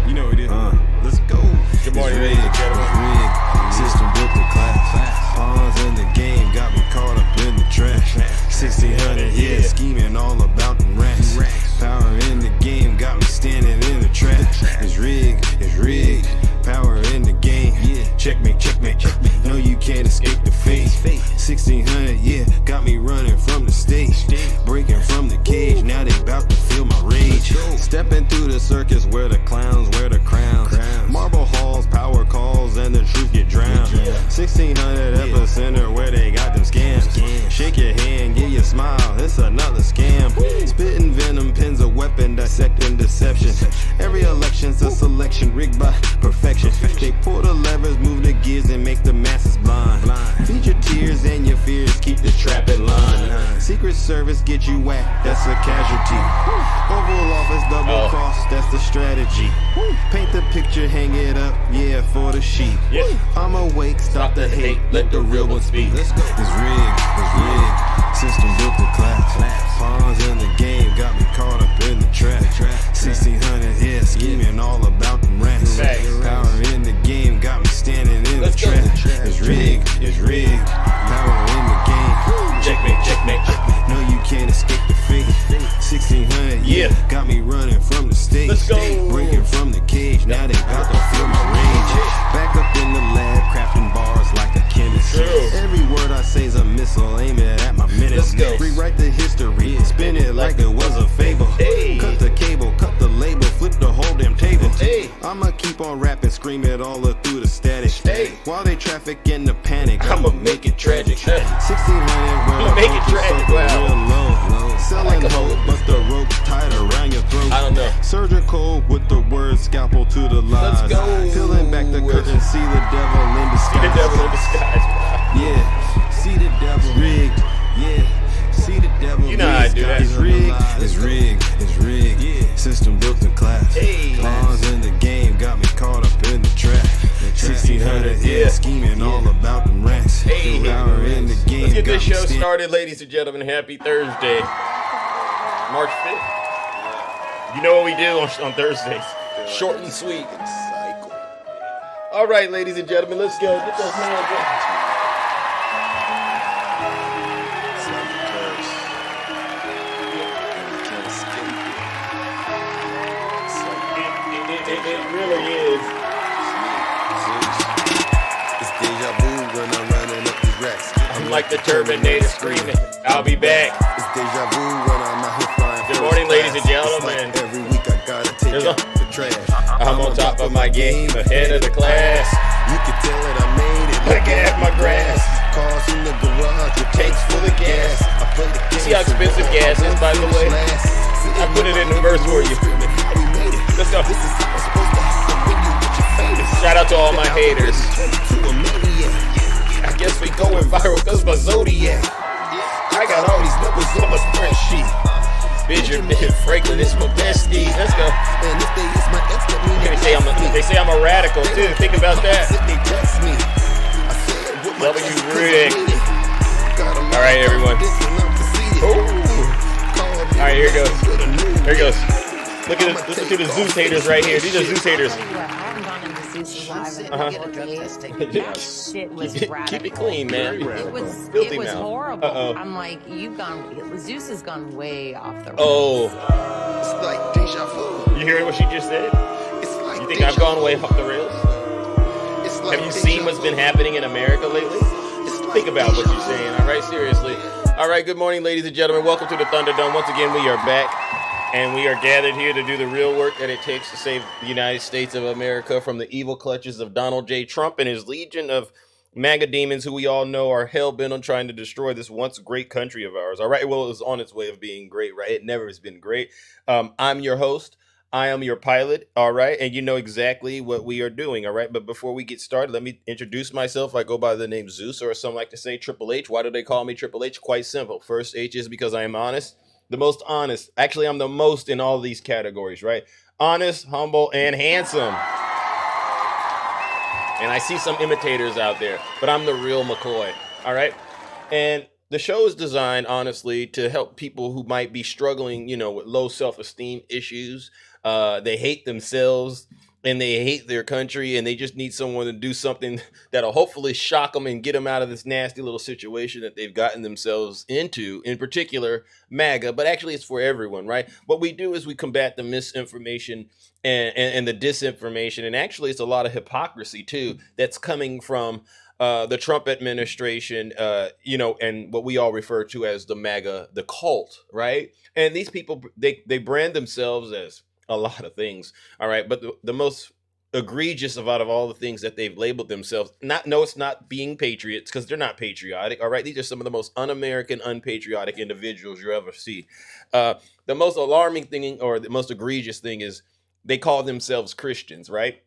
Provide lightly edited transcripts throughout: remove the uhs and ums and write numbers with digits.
You know it is. Let's go. Good morning, ladies and gentlemen. System built the class. Pawns in the game got me caught up in the trash. 1600, yeah, scheming all about the racks. Power in the game got me standing in the trash. It's rigged. Power in the game, yeah. Checkmate. No, you can't escape the fate. 1600, yeah, got me running from the stage. Breaking from the cage, now they bout to feel my rage. Stepping through the circus where the clowns wear the crowns. Marble halls, power calls, and the truth get drowned. 1600 epicenter where they got them scams. Shake your hand, give you a smile, it's another scam. Spitting venom, pins a weapon, dissecting deception. Every election's a selection rigged by perfection. They pull the levers, move the gears, and make the masses blind. Feed your tears and your fears, keep the trap in line. Secret Service get you whacked, that's a casualty. Oval Office double cross, that's the strategy. Paint the picture, hang it up, yeah, for the sheep. I'm awake, stop the hate, let the real one speak. Let's go. It's rigged. System built the class. Pawns in the game got me caught up in the trap. 1600, yeah, scheming all about them rats. Power in the game got me standing in the trap. It's rigged. Power in the game. Checkmate. No, you can't escape the fate. 1600, yeah, got me running from the stage. Breaking from the cage, now they about to feel my rage. Back up in the lab, crafting bars like a chemist. Every word I say's a missile, aim it at my minutes. Rewrite the history, spin it like it was a fable. Cut the cable, cut the label, flip the whole damn table. I'ma keep on rapping, scream it all up through the static. While they traffic in the panic, I'ma make it tragic. 1600, make it tragic. Wow. Selling hope, but the rope tied around your throat. I don't know. Surgical with the word scalpel to the lies. Let's go. Peeling back the curtain, see the devil in disguise. See the devil in disguise. Wow. Yeah, see the devil rigged. Yeah, see the devil. You know how I do that. It's rigged. Yeah, system built the class. Pawns in the game got me caught up in the trap. 1600, yeah, scheming all about them rats. Power in the game. Let's get this show started, ladies and gentlemen. Happy Thursday, March 5th. You know what we do on Thursdays. Short and sweet. All right, ladies and gentlemen, let's go. Get those hands up. It really is. It's deja vu when I'm running up these racks. I'm like the Terminator screaming, I'll be back. It's deja vu when I'm out here flying. Good morning, ladies and gentlemen. Every week I gotta take out the trash. I'm on top of my game, ahead of the class. You can tell that I made it. Look at my grass. Cars in the garage with tanks full of gas. You see how expensive gas is, by the way? I put it in the verse for you. Let's go. Shout out to all my haters. I guess we going viral because my Zodiac. I got all these numbers on my spreadsheet. Benjamin Franklin is my bestie. Let's go. They say I'm a radical too. Think about that. W Rick. All right, everyone. Ooh. All right, here it goes. Here it goes. Listen to the Zeus haters right here. These are Zeus haters. Shit was Keep it clean, man. It was horrible. I'm like, Zeus has gone way off the rails. It's like deja vu. You hear what she just said? You think I've gone way off the rails? Have you seen what's been happening in America lately? Think about what you're saying, all right? Seriously. All right, good morning, ladies and gentlemen. Welcome to the Thunderdome. Once again, we are back. And we are gathered here to do the real work that it takes to save the United States of America from the evil clutches of Donald J. Trump and his legion of MAGA demons who we all know are hell-bent on trying to destroy this once great country of ours. All right, well, it was on its way of being great, right? It never has been great. I'm your host. I am your pilot, all right? And you know exactly what we are doing, all right? But before we get started, let me introduce myself. I go by the name Zeus, or some like to say Triple H. Why do they call me Triple H? Quite simple. First H is because I am honest. The most honest. Actually, I'm the most in all these categories, right? Honest, humble, and handsome. And I see some imitators out there, but I'm the real McCoy, all right? And the show is designed, honestly, to help people who might be struggling, with low self-esteem issues, They hate themselves and they hate their country, and they just need someone to do something that'll hopefully shock them and get them out of this nasty little situation that they've gotten themselves into, in particular MAGA, but actually it's for everyone, right? What we do is we combat the misinformation and the disinformation, and actually it's a lot of hypocrisy too that's coming from the Trump administration, and what we all refer to as the MAGA, the cult, right? And these people, they brand themselves as a lot of things, all right? But the most egregious out of all the things that they've labeled themselves, it's not being patriots, because they're not patriotic, all right? These are some of the most un-American, unpatriotic individuals you ever see. The most alarming thing, or the most egregious thing, is they call themselves Christians, right?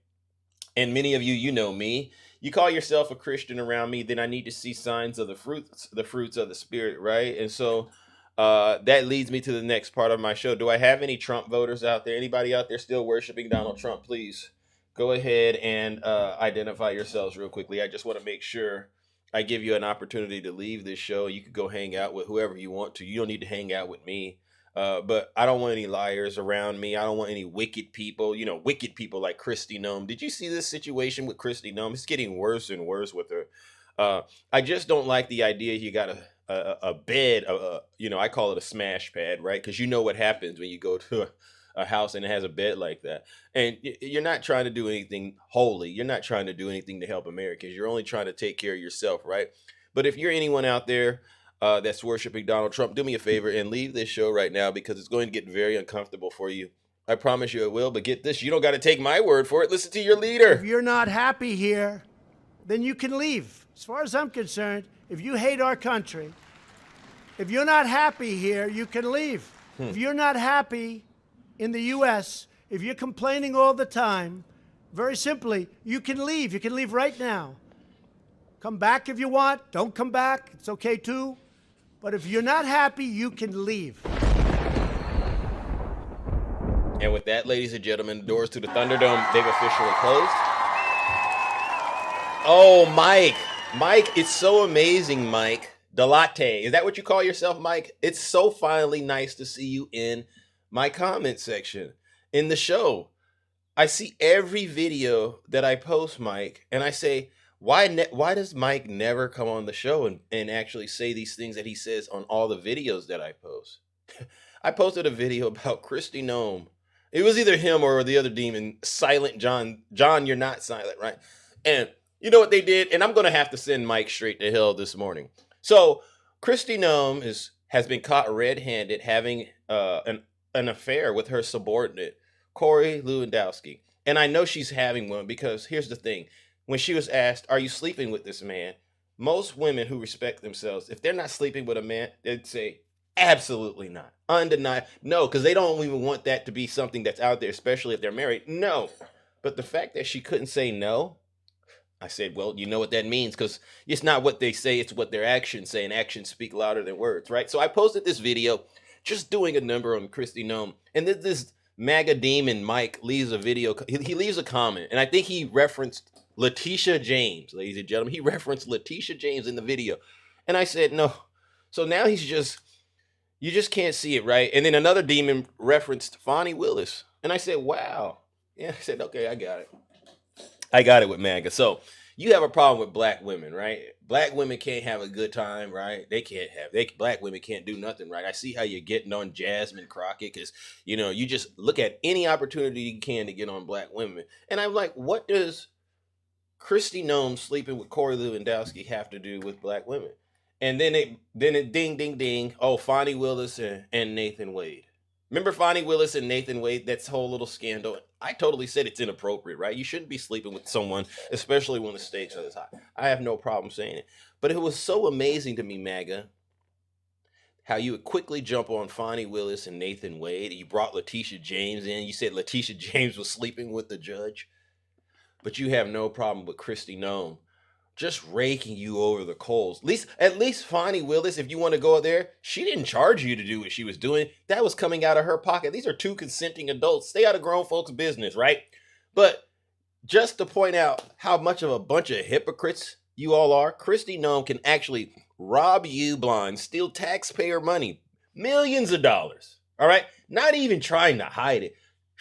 And many of you, you know me. You call yourself a Christian around me, then I need to see signs of the fruits of the Spirit, right? And so that leads me to the next part of my show. Do I have any Trump voters out there? Anybody out there still worshiping Donald Trump? Please go ahead and identify yourselves real quickly. I just want to make sure I give you an opportunity to leave this show. You could go hang out with whoever you want to. You don't need to hang out with me. But I don't want any liars around me. I don't want any wicked people, wicked people like Kristi Noem. Did you see this situation with Kristi Noem? It's getting worse and worse with her. I just don't like the idea you got a bed, I call it a smash pad, right? Because you know what happens when you go to a house and it has a bed like that. And you're not trying to do anything holy. You're not trying to do anything to help Americans. You're only trying to take care of yourself, right? But if you're anyone out there that's worshiping Donald Trump, do me a favor and leave this show right now, because it's going to get very uncomfortable for you. I promise you it will, but get this, you don't got to take my word for it. Listen to your leader. If you're not happy here, then you can leave. As far as I'm concerned, if you hate our country, if you're not happy here, you can leave. If you're not happy in the U.S., if you're complaining all the time, very simply, you can leave. You can leave right now. Come back if you want. Don't come back. It's okay too. But if you're not happy, you can leave. And with that, ladies and gentlemen, the doors to the Thunderdome, they've officially closed. Oh, Mike, it's so amazing, Mike. The latte. Is that what you call yourself, Mike? It's so finally nice to see you in my comment section in the show. I see every video that I post, Mike, and I say, why does Mike never come on the show and actually say these things that he says on all the videos that I post? I posted a video about Kristi Noem. It was either him or the other demon, Silent John. John, you're not silent, right? And you know what they did? And I'm going to have to send Mike straight to hell this morning. So Kristi Noem has been caught red-handed having an affair with her subordinate, Corey Lewandowski. And I know she's having one because here's the thing. When she was asked, are you sleeping with this man? Most women who respect themselves, if they're not sleeping with a man, they'd say, absolutely not. Undeniable. No, because they don't even want that to be something that's out there, especially if they're married. No. But the fact that she couldn't say no, I said, well, you know what that means, because it's not what they say, it's what their actions say, and actions speak louder than words, right? So I posted this video just doing a number on Kristi Noem, and then this MAGA demon Mike leaves a video, he leaves a comment, and I think he referenced Letitia James, ladies and gentlemen. He referenced Letitia James in the video. And I said, no. So now you just can't see it, right? And then another demon referenced Fonnie Willis. And I said, wow. Yeah, I said, okay, I got it. I got it with MAGA. So you have a problem with black women, right? Black women can't have a good time, right? Black women can't do nothing, right? I see how you're getting on Jasmine Crockett because, you just look at any opportunity you can to get on black women. And I'm like, what does Kristi Noem sleeping with Corey Lewandowski have to do with black women? And then it ding, ding, ding. Oh, Fonnie Willis and Nathan Wade. Remember Fonnie Willis and Nathan Wade? That's whole little scandal. I totally said it's inappropriate, right? You shouldn't be sleeping with someone, especially when the stakes are this high. I have no problem saying it. But it was so amazing to me, MAGA, how you would quickly jump on Fonnie Willis and Nathan Wade. You brought Letitia James in. You said Letitia James was sleeping with the judge. But you have no problem with Kristi Noem just raking you over the coals. At least Fonnie Willis, if you want to go there, she didn't charge you to do what she was doing. That was coming out of her pocket. These are two consenting adults. Stay out of grown folks' business, right? But just to point out how much of a bunch of hypocrites you all are, Kristi Noem can actually rob you blind, steal taxpayer money, millions of dollars, all right? Not even trying to hide it.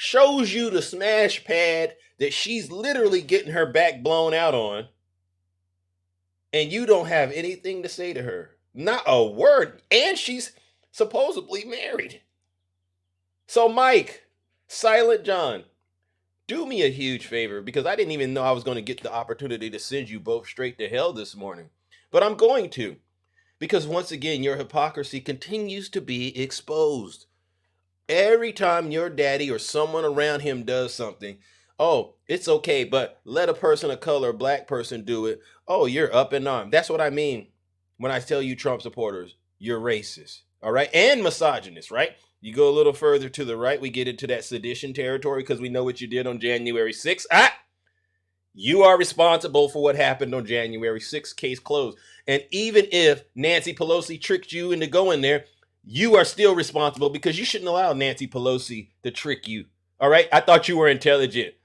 shows you the smash pad that she's literally getting her back blown out on, and you don't have anything to say to her. Not a word. And she's supposedly married. So Mike, Silent John, do me a huge favor, because I didn't even know I was going to get the opportunity to send you both straight to hell this morning. But I'm going to, because once again, your hypocrisy continues to be exposed. Every time your daddy or someone around him does something, oh, it's okay, but let a person of color, black person do it. Oh, you're up in arms. That's what I mean when I tell you Trump supporters, you're racist, all right? And misogynist, right? You go a little further to the right, we get into that sedition territory because we know what you did on January 6th. You are responsible for what happened on January 6th, case closed. And even if Nancy Pelosi tricked you into going there, you are still responsible, because you shouldn't allow Nancy Pelosi to trick you, all right? I thought you were intelligent.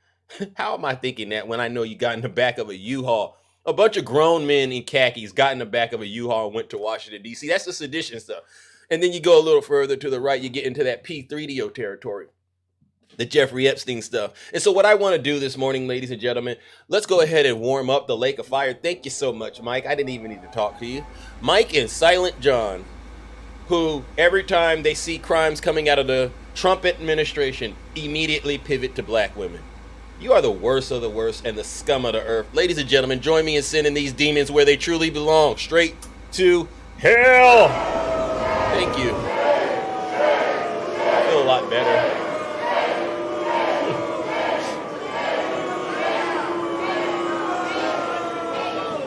How am I thinking that when I know you got in the back of a U-Haul? A bunch of grown men in khakis got in the back of a U-Haul and went to Washington, D.C. That's the sedition stuff. And then you go a little further to the right, you get into that P3DO territory, the Jeffrey Epstein stuff. And so what I want to do this morning, ladies and gentlemen, let's go ahead and warm up the lake of fire. Thank you so much, Mike. I didn't even need to talk to you. Mike and Silent John, who every time they see crimes coming out of the Trump administration, immediately pivot to black women. You are the worst of the worst and the scum of the earth. Ladies and gentlemen, join me in sending these demons where they truly belong, straight to hell. Thank you. I feel a lot better.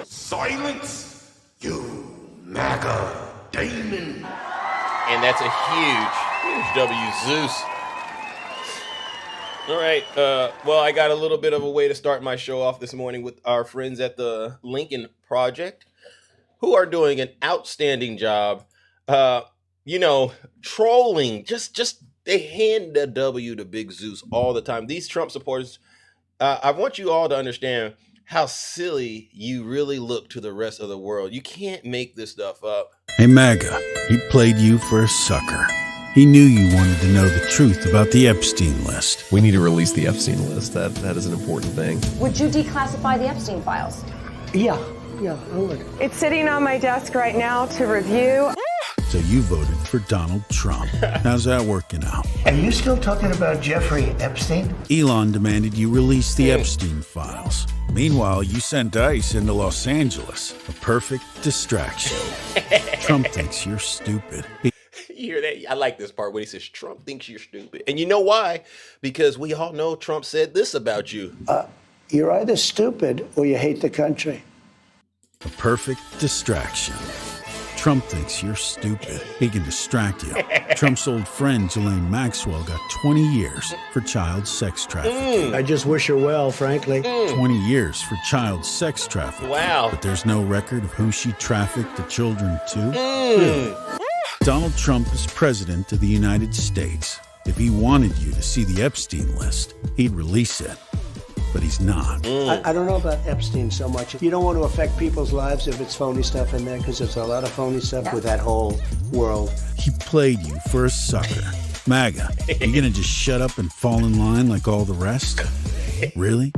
Silence, you MAGA demon. And that's a huge W, Zeus. All right. Well, I got a little bit of a way to start my show off this morning with our friends at the Lincoln Project, who are doing an outstanding job. Trolling. Just they hand the W to Big Zeus all the time. These Trump supporters. I want you all to understand how silly you really look to the rest of the world. You can't make this stuff up. Hey, MAGA, he played you for a sucker. He knew you wanted to know the truth about the Epstein list. We need to release the Epstein list. That is an important thing. Would you declassify the Epstein files? Yeah, I would. It's sitting on my desk right now to review. So you voted for Donald Trump. How's that working out? Are you still talking about Jeffrey Epstein? Elon demanded you release the Epstein files. Meanwhile, you sent ICE into Los Angeles. A perfect distraction. Trump thinks you're stupid. You hear that? I like this part when he says, Trump thinks you're stupid. And you know why? Because we all know Trump said this about you. You're either stupid or you hate the country. A perfect distraction. Trump thinks you're stupid. He can distract you. Trump's old friend, Ghislaine Maxwell, got 20 years for child sex trafficking. I just wish her well, frankly. 20 years for child sex trafficking. Wow. But there's no record of who she trafficked the children to. Really? Donald Trump is president of the United States. If he wanted you to see the Epstein list, he'd release it. But he's not. I don't know about Epstein so much. You don't want to affect people's lives if it's phony stuff in there, because there's a lot of phony stuff with that whole world. He played you for a sucker. MAGA, you gonna just shut up and fall in line like all the rest? Really?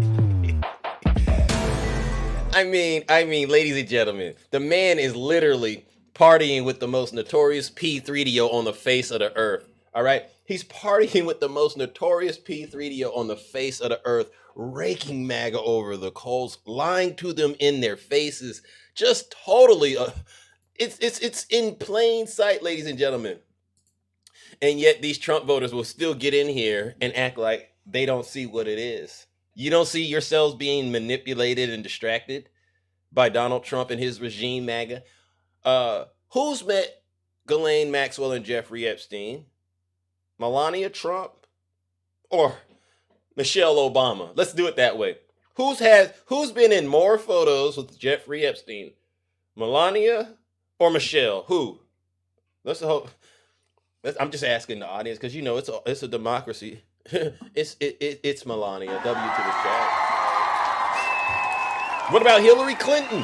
I mean, ladies and gentlemen, the man is literally partying with the most notorious P3DO on the face of the earth. All right? He's partying with the most notorious P3DO on the face of the earth, raking MAGA over the coals, lying to them in their faces, just totally, it's in plain sight, ladies and gentlemen. And yet these Trump voters will still get in here and act like they don't see what it is. You don't see yourselves being manipulated and distracted by Donald Trump and his regime, MAGA. Who's met Ghislaine Maxwell and Jeffrey Epstein? Melania Trump or Michelle Obama? Let's do it that way. Who's been in more photos with Jeffrey Epstein? Melania or Michelle? Who? I'm just asking the audience, because you know it's a democracy. it's Melania. W to the chat. What about Hillary Clinton?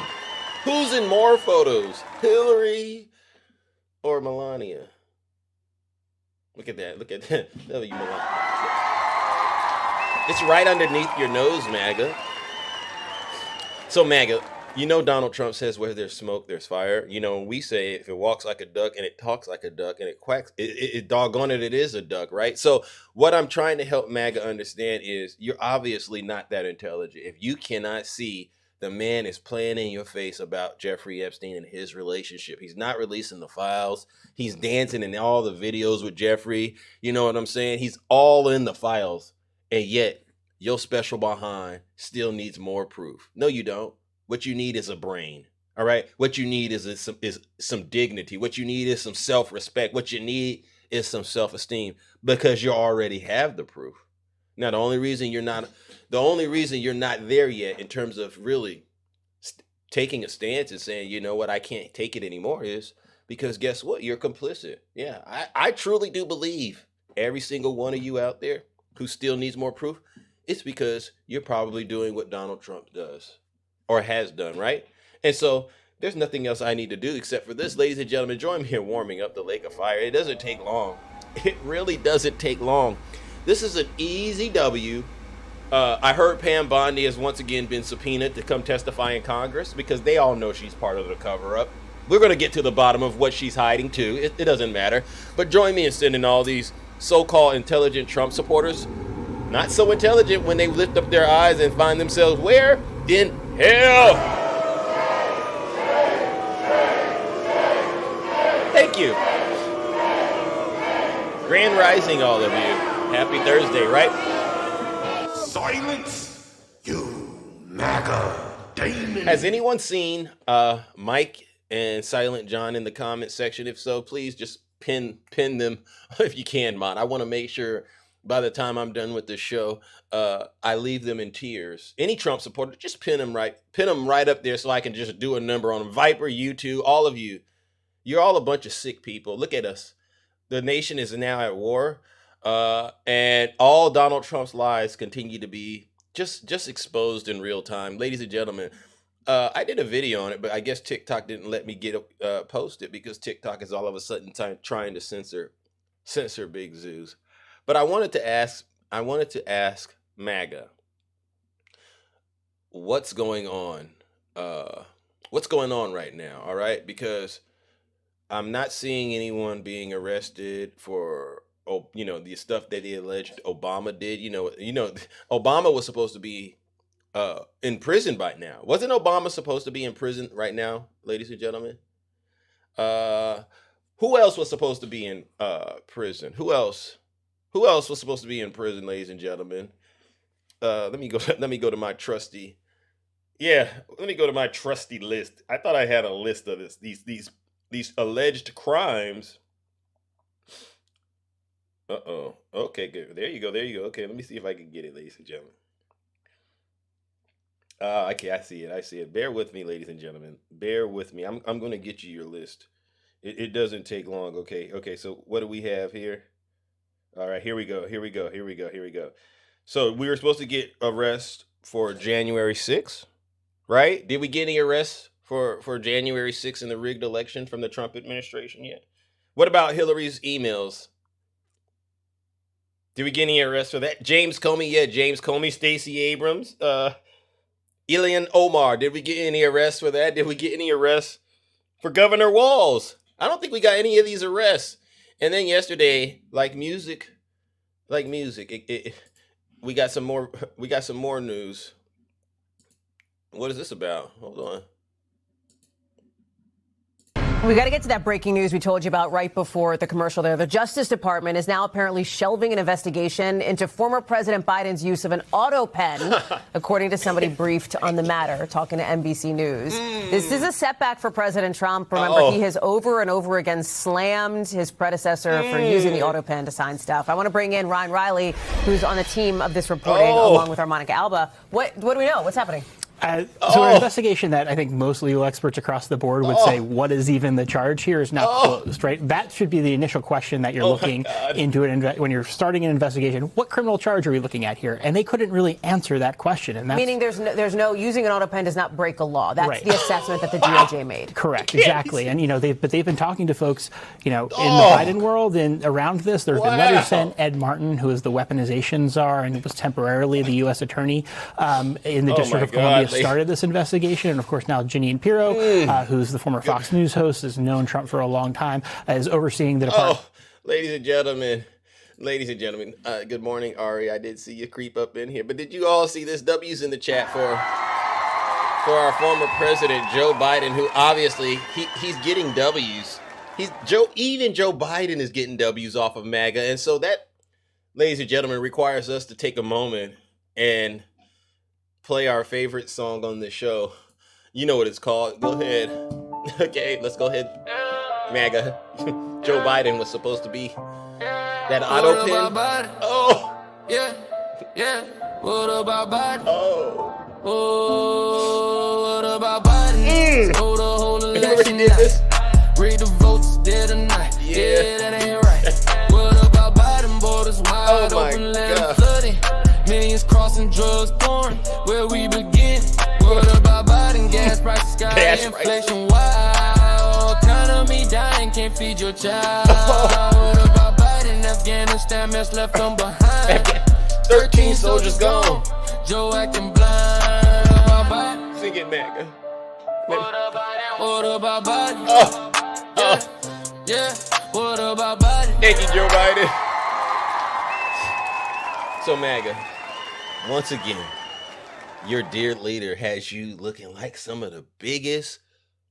Who's in more photos? Hillary or Melania? Look at that. W Melania. It's right underneath your nose, MAGA. So, MAGA, you know Donald Trump says where there's smoke, there's fire. You know, we say if it walks like a duck and it talks like a duck and it quacks, it doggone it is a duck, right? So what I'm trying to help MAGA understand is you're obviously not that intelligent. If you cannot see the man is playing in your face about Jeffrey Epstein and his relationship. He's not releasing the files. He's dancing in all the videos with Jeffrey. You know what I'm saying? He's all in the files. And yet, your special behind still needs more proof. No, you don't. What you need is a brain. All right? What you need is some dignity. What you need is some self-respect. What you need is some self-esteem because you already have the proof. Now, the only reason you're not there yet in terms of really taking a stance and saying, you know what, I can't take it anymore is because guess what? You're complicit. Yeah, I truly do believe every single one of you out there who still needs more proof, it's because you're probably doing what Donald Trump does or has done, right? And so there's nothing else I need to do except for this, ladies and gentlemen. Join me in warming up the lake of fire. It doesn't take long. It really doesn't take long. This is an easy W. I heard Pam Bondi has once again been subpoenaed to come testify in Congress because they all know she's part of the cover-up. We're going to get to the bottom of what she's hiding too. It doesn't matter. But join me in sending all these so-called intelligent Trump supporters, not so intelligent when they lift up their eyes and find themselves where? In hell. Thank you. Grand Rising, all of you. Happy Thursday, right? Silence, you MAGA Damon. Has anyone seen Mike and Silent John in the comment section? If so, please just pin them if you can, Mon. I want to make sure by the time I'm done with this show, I leave them in tears. Any Trump supporter, just pin them right up there so I can just do a number on them. Viper, you two, all of you. You're all a bunch of sick people. Look at us. The nation is now at war. And all Donald Trump's lies continue to be just exposed in real time. Ladies and gentlemen, I did a video on it, but I guess TikTok didn't let me post it because TikTok is all of a sudden trying to censor Big Zeus. But I wanted to ask MAGA, what's going on? What's going on right now? All right, because I'm not seeing anyone being arrested for the stuff that he alleged Obama did. You know, Obama was supposed to be in prison by now. Wasn't Obama supposed to be in prison right now, ladies and gentlemen? Who else was supposed to be in prison? Who else was supposed to be in prison, ladies and gentlemen? Let me go to my trusty. Yeah, let me go to my trusty list. I thought I had a list of these alleged crimes. Okay, good. There you go. Okay, let me see if I can get it, ladies and gentlemen. Okay, I see it. Bear with me, ladies and gentlemen. Bear with me. I'm going to get you your list. It doesn't take long. Okay. So what do we have here? All right, here we go. So we were supposed to get arrests for January 6th, right? Did we get any arrests for January 6th in the rigged election from the Trump administration yet? What about Hillary's emails? Did we get any arrests for that? James Comey, Stacey Abrams, Ilhan Omar. Did we get any arrests for that? Did we get any arrests for Governor Walz? I don't think we got any of these arrests. And then yesterday, like music, we got some more news. What is this about? Hold on. We got to get to that breaking news we told you about right before the commercial there. The Justice Department is now apparently shelving an investigation into former President Biden's use of an auto pen, according to somebody briefed on the matter, talking to NBC News. This is a setback for President Trump. Remember, he has over and over again slammed his predecessor for using the auto pen to sign stuff. I want to bring in Ryan Riley, who's on the team of this reporting, along with our Monica Alba. What do we know? What's happening? An investigation that I think most legal experts across the board would say, what is even the charge here is not closed, right? That should be the initial question that you're looking into when you're starting an investigation. What criminal charge are we looking at here? And they couldn't really answer that question. And that's, meaning there's no using an auto pen does not break a law. That's the assessment that the DOJ made. Correct, exactly. And they've been talking to folks, in the Biden world and around this. There's been letters sent. Ed Martin, who is the weaponization czar and was temporarily the U.S. attorney in the District of Columbia, started this investigation. And of course now Jeanine Pirro, who's the former Fox News host, has known Trump for a long time, is overseeing the department. Ladies and gentlemen, good morning, Ari. I did see you creep up in here, but did you all see this? W's in the chat for our former president, Joe Biden, who obviously he's getting W's. Even Joe Biden is getting W's off of MAGA. And so that, ladies and gentlemen, requires us to take a moment and play our favorite song on the show. You know what it's called. Go ahead. Okay, let's go ahead. MAGA. Joe Biden was supposed to be that auto pin. Oh. Yeah. What about Biden? Oh. What about Biden? Hold the whole election night. Read the votes dead tonight. Yeah, that ain't right. What about Biden? Borders wide open, land flooding. Millions crossing, drugs pouring. Where we begin? What about Biden? Gas prices sky, inflation wild. Economy dying, can't feed your child. What about Biden? Afghanistan mess left them behind. 13 soldiers gone. Joe acting blind. What about Biden? Sing it, MAGA. What about Biden? Yeah. What about Biden? Thank you, Joe Biden. So MAGA, once again, your dear leader has you looking like some of the biggest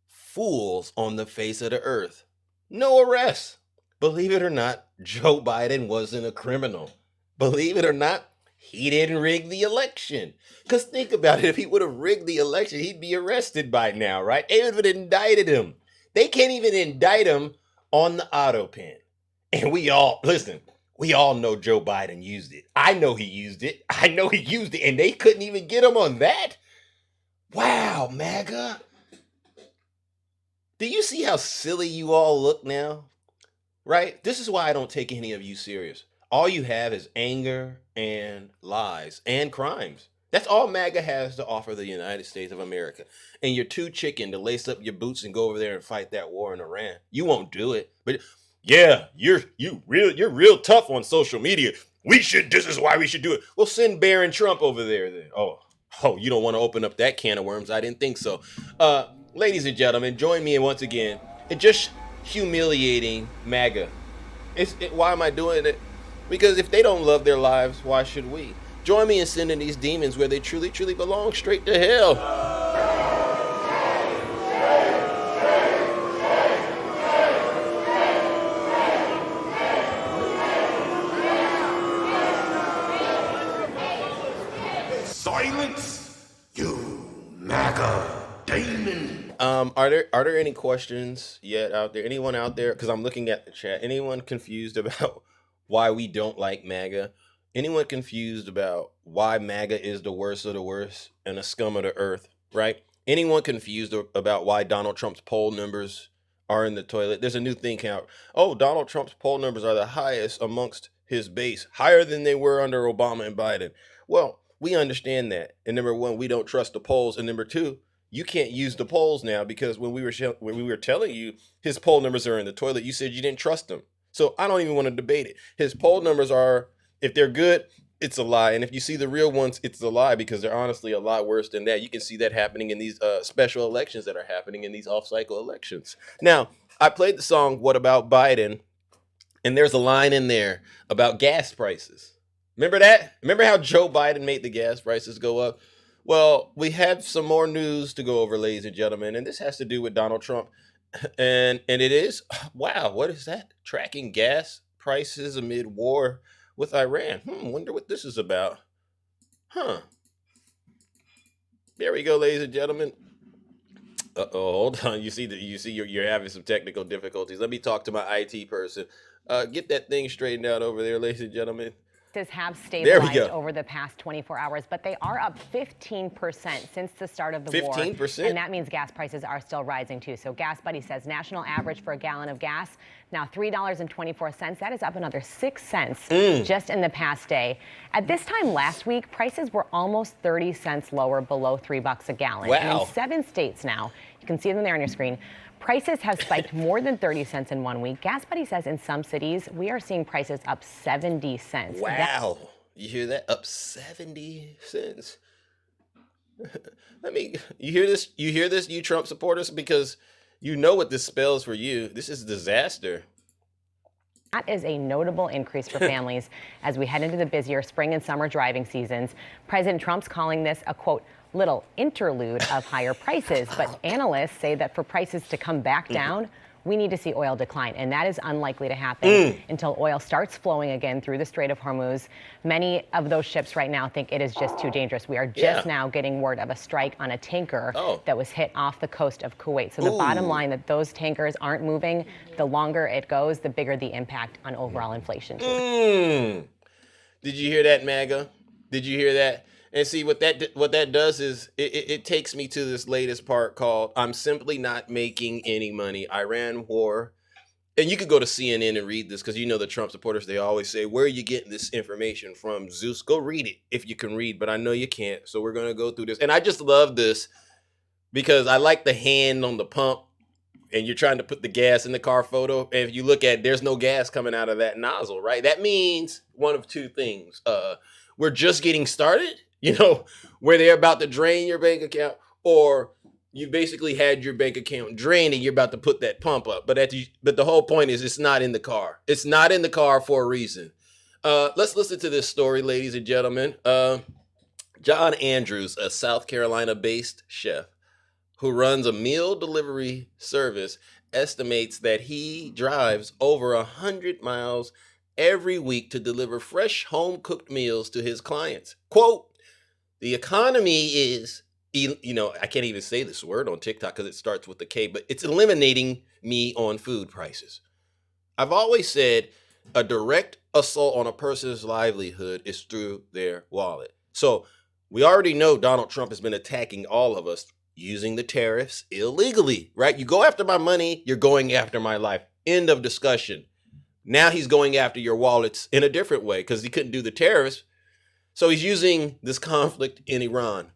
fools on the face of the earth. No arrests. Believe it or not, Joe Biden wasn't a criminal. Believe it or not, he didn't rig the election. Because think about it, if he would have rigged the election, he'd be arrested by now, right? They would have indicted him. They can't even indict him on the auto pen. And we all know Joe Biden used it. I know he used it. And they couldn't even get him on that? Wow, MAGA. Do you see how silly you all look now? Right? This is why I don't take any of you serious. All you have is anger and lies and crimes. That's all MAGA has to offer the United States of America. And you're too chicken to lace up your boots and go over there and fight that war in Iran. You won't do it. But yeah, you're real tough on social media. This is why we should do it. Well, send Barron Trump over there then. Oh, you don't want to open up that can of worms. I didn't think so. Ladies and gentlemen, join me once again in just humiliating MAGA. Why am I doing it? Because if they don't love their lives, why should we? Join me in sending these demons where they truly, truly belong, straight to hell. Silence, you MAGA demon. Are there any questions yet out there? Anyone out there? Because I'm looking at the chat. Anyone confused about why we don't like MAGA? Anyone confused about why MAGA is the worst of the worst and a scum of the earth, right? Anyone confused about why Donald Trump's poll numbers are in the toilet? There's a new thing out. Oh, Donald Trump's poll numbers are the highest amongst his base, higher than they were under Obama and Biden. Well, we understand that. And number one, we don't trust the polls. And number two, you can't use the polls now because when we were telling you his poll numbers are in the toilet, you said you didn't trust them. So I don't even want to debate it. His poll numbers are, if they're good, it's a lie. And if you see the real ones, it's a lie because they're honestly a lot worse than that. You can see that happening in these special elections that are happening in these off-cycle elections. Now, I played the song, What About Biden? And there's a line in there about gas prices. Remember that? Remember how Joe Biden made the gas prices go up? Well, we have some more news to go over, ladies and gentlemen, and this has to do with Donald Trump. And it is, wow, what is that? Tracking gas prices amid war with Iran. Wonder what this is about. There we go, ladies and gentlemen. Hold on. You're having some technical difficulties. Let me talk to my IT person. Get that thing straightened out over there, ladies and gentlemen. Have There we stabilized go. over the past 24 hours, but they are up 15% since the start of the 15%? war. And that means gas prices are still rising too. So Gas Buddy says national average for a gallon of gas now $3.24. That is up another 6 cents just in the past day. At this time last week, prices were almost 30 cents lower, below $3 a gallon. Wow. And in 7 states now, you can see them there on your screen, prices have spiked more than 30 cents in 1 week. Gas Buddy says in some cities, we are seeing prices up 70 cents. Wow. You hear that? Up 70 cents. You hear this? You hear this, you Trump supporters? Because you know what this spells for you. This is disaster. That is a notable increase for families as we head into the busier spring and summer driving seasons. President Trump's calling this a, quote, little interlude of higher prices. But analysts say that for prices to come back down, we need to see oil decline. And that is unlikely to happen until oil starts flowing again through the Strait of Hormuz. Many of those ships right now think it is just too dangerous. We are just now getting word of a strike on a tanker that was hit off the coast of Kuwait. So the bottom line, that those tankers aren't moving. The longer it goes, the bigger the impact on overall inflation. Did you hear that, MAGA? Did you hear that? And see, what that does is it takes me to this latest part called I'm simply not making any money. Iran war. And you could go to CNN and read this because you know the Trump supporters, they always say, where are you getting this information from, Zeus? Go read it if you can read, but I know you can't. So we're going to go through this. And I just love this because I like the hand on the pump and you're trying to put the gas in the car photo. And if you look at, there's no gas coming out of that nozzle, right? That means one of two things. We're just getting started. You know, where they're about to drain your bank account, or you basically had your bank account drained and you're about to put that pump up. But the whole point is it's not in the car. It's not in the car for a reason. Let's listen to this story, ladies and gentlemen. John Andrews, a South Carolina-based chef who runs a meal delivery service, estimates that he drives over 100 miles every week to deliver fresh home-cooked meals to his clients. Quote, the economy is, you know, I can't even say this word on TikTok because it starts with the K, but it's eliminating me on food prices. I've always said a direct assault on a person's livelihood is through their wallet. So we already know Donald Trump has been attacking all of us using the tariffs illegally, right? You go after my money, you're going after my life. End of discussion. Now he's going after your wallets in a different way because he couldn't do the tariffs. So he's using this conflict in Iran.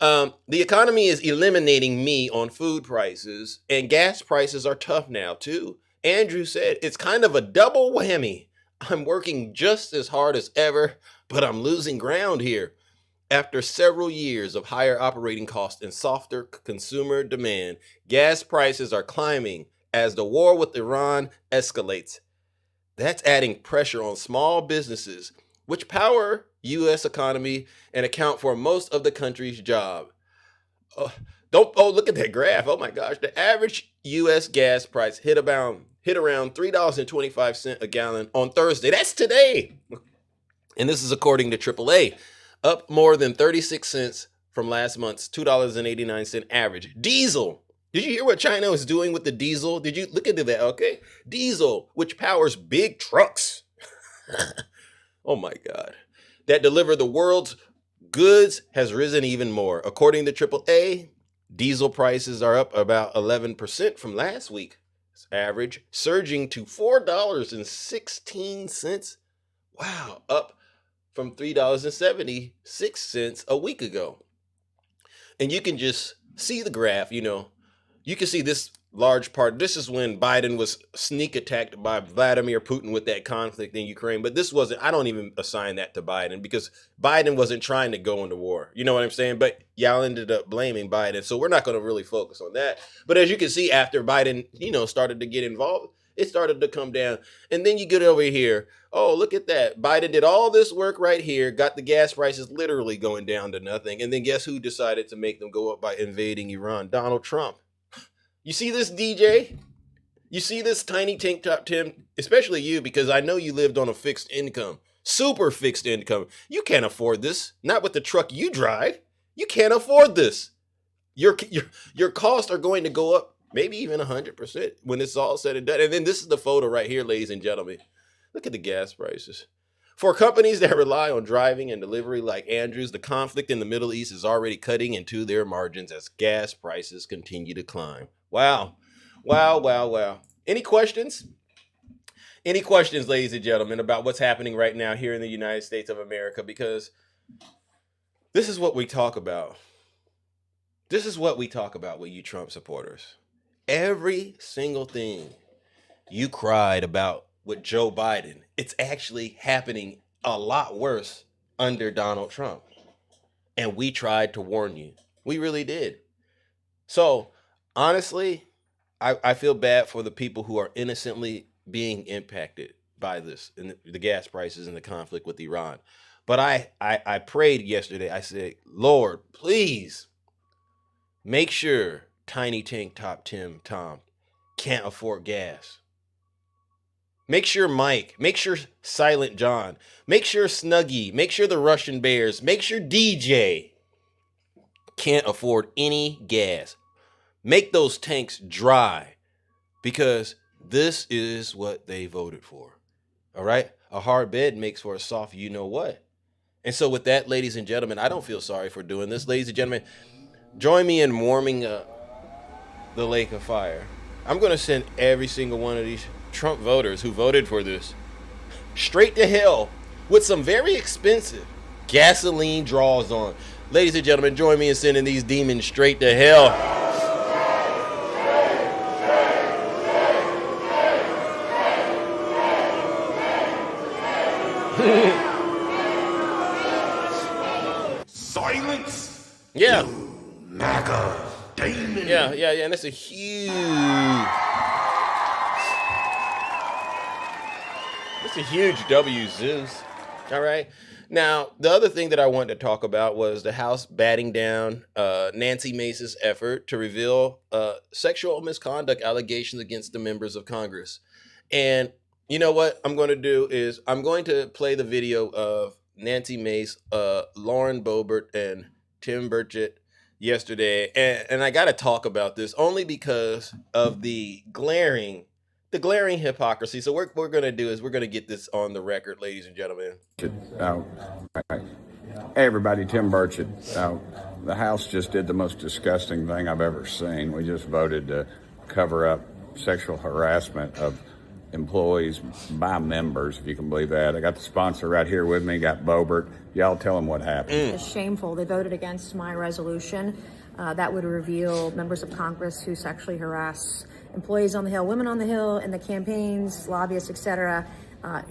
The economy is eliminating me on food prices, and gas prices are tough now too. Andrew said it's kind of a double whammy. I'm working just as hard as ever, but I'm losing ground here. After several years of higher operating costs and softer consumer demand, gas prices are climbing as the war with Iran escalates. That's adding pressure on small businesses, which power U.S. economy and account for most of the country's job. Look at that graph. Oh my gosh. The average U.S. gas price hit around $3.25 a gallon on Thursday. That's today. And this is according to AAA, up more than 36 cents from last month's $2.89 average. Diesel. Did you hear what China is doing with the diesel? Did you look into that? Okay. Diesel, which powers big trucks. Oh my God. That deliver the world's goods has risen even more. According to AAA, diesel prices are up about 11% from last week's average, surging to $4.16. Wow, up from $3.76 a week ago. And you can just see the graph, you know. You can see this large part. This is when Biden was sneak attacked by Vladimir Putin with that conflict in Ukraine. But this wasn't, I don't even assign that to Biden because Biden wasn't trying to go into war. You know what I'm saying? But y'all ended up blaming Biden. So we're not going to really focus on that. But as you can see, after Biden, you know, started to get involved, it started to come down. And then you get over here. Oh, look at that. Biden did all this work right here, got the gas prices literally going down to nothing. And then guess who decided to make them go up by invading Iran? Donald Trump. You see this, DJ? You see this tiny tank top, Tim? Especially you, because I know you lived on a fixed income. Super fixed income. You can't afford this. Not with the truck you drive. You can't afford this. Your costs are going to go up maybe even 100% when it's all said and done. And then this is the photo right here, ladies and gentlemen. Look at the gas prices. For companies that rely on driving and delivery like Andrews, the conflict in the Middle East is already cutting into their margins as gas prices continue to climb. Wow. Wow, wow, wow. Any questions? Any questions, ladies and gentlemen, about what's happening right now here in the United States of America? Because this is what we talk about. This is what we talk about with you Trump supporters. Every single thing you cried about with Joe Biden, it's actually happening a lot worse under Donald Trump. And we tried to warn you. We really did. So, honestly, I feel bad for the people who are innocently being impacted by this and the gas prices and the conflict with Iran. But I prayed yesterday. I said, Lord, please make sure Tiny Tank Top Tom can't afford gas. Make sure Mike, make sure Silent John, make sure Snuggie, make sure the Russian Bears, make sure DJ can't afford any gas. Make those tanks dry, because this is what they voted for. All right? A hard bed makes for a soft you know what. And so with that, ladies and gentlemen, I don't feel sorry for doing this. Ladies and gentlemen, join me in warming up the lake of fire. I'm going to send every single one of these Trump voters who voted for this straight to hell with some very expensive gasoline draws on. Ladies and gentlemen, join me in sending these demons straight to hell. Silence. Yeah. MAGA Damon. Yeah, and that's a huge W, Zeus. All right. Now, the other thing that I wanted to talk about was the House batting down Nancy Mace's effort to reveal sexual misconduct allegations against the members of Congress. And you know what I'm going to do is I'm going to play the video of Nancy Mace, Lauren Boebert, and Tim Burchett yesterday. And I got to talk about this only because of the glaring hypocrisy. So what we're going to do is we're going to get this on the record, ladies and gentlemen. Hey, everybody, Tim Burchett. The House just did the most disgusting thing I've ever seen. We just voted to cover up sexual harassment of employees by members, if you can believe that. I got the sponsor right here with me, got Boebert. Y'all tell them what happened. It's shameful. They voted against my resolution that would reveal members of Congress who sexually harass employees on the Hill, women on the Hill, in the campaigns, lobbyists, etc.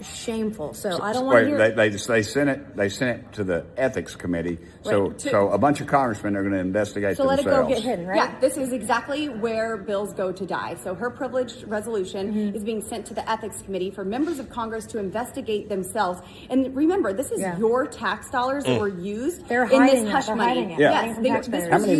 Shameful. So I don't want to hear. They sent it to the ethics committee. So a bunch of congressmen are going to investigate so themselves. Let it go get hidden, right? Yeah, this is exactly where bills go to die. So her privileged resolution is being sent to the ethics committee for members of Congress to investigate themselves. And remember, this is your tax dollars that were used They're in hiding this hush money. Yeah. Yes, How many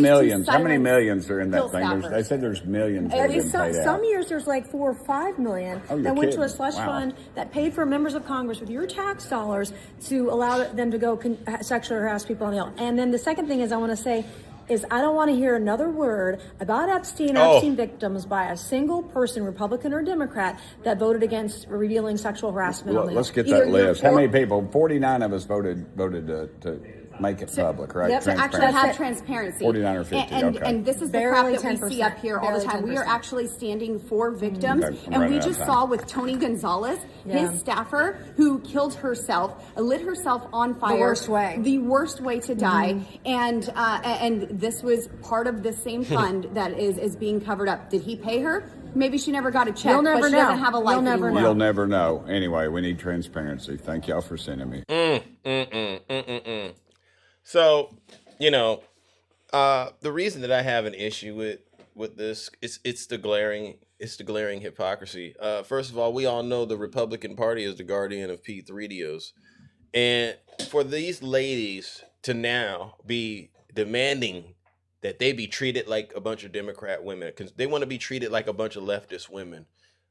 millions are in that thing? They said there's millions that have been paid out. Some years there's like 4 or 5 million that went to a slush fund that paid for members of Congress with your tax dollars to allow them to go sexually harass people on the Hill. And then the second thing is I want to say is I don't want to hear another word about Epstein or Epstein victims by a single person, Republican or Democrat, that voted against revealing sexual harassment on the Hill. Let's get that list. How many people? 49 of us voted to make it public, right? To actually have transparency. 49 or 50, and this is the crap that we see up here all the time. 10%. We are actually standing for victims. And we just saw with Tony Gonzalez, his staffer, who killed herself, lit herself on fire. The worst way to die. And this was part of the same fund that is being covered up. Did he pay her? Maybe she never got a check, but she doesn't have a life anymore. You'll never know. Anyway, we need transparency. Thank y'all for sending me. So, the reason that I have an issue with this is it's the glaring hypocrisy. First of all, we all know the Republican Party is the guardian of P3DOs, and for these ladies to now be demanding that they be treated like a bunch of Democrat women because they want to be treated like a bunch of leftist women.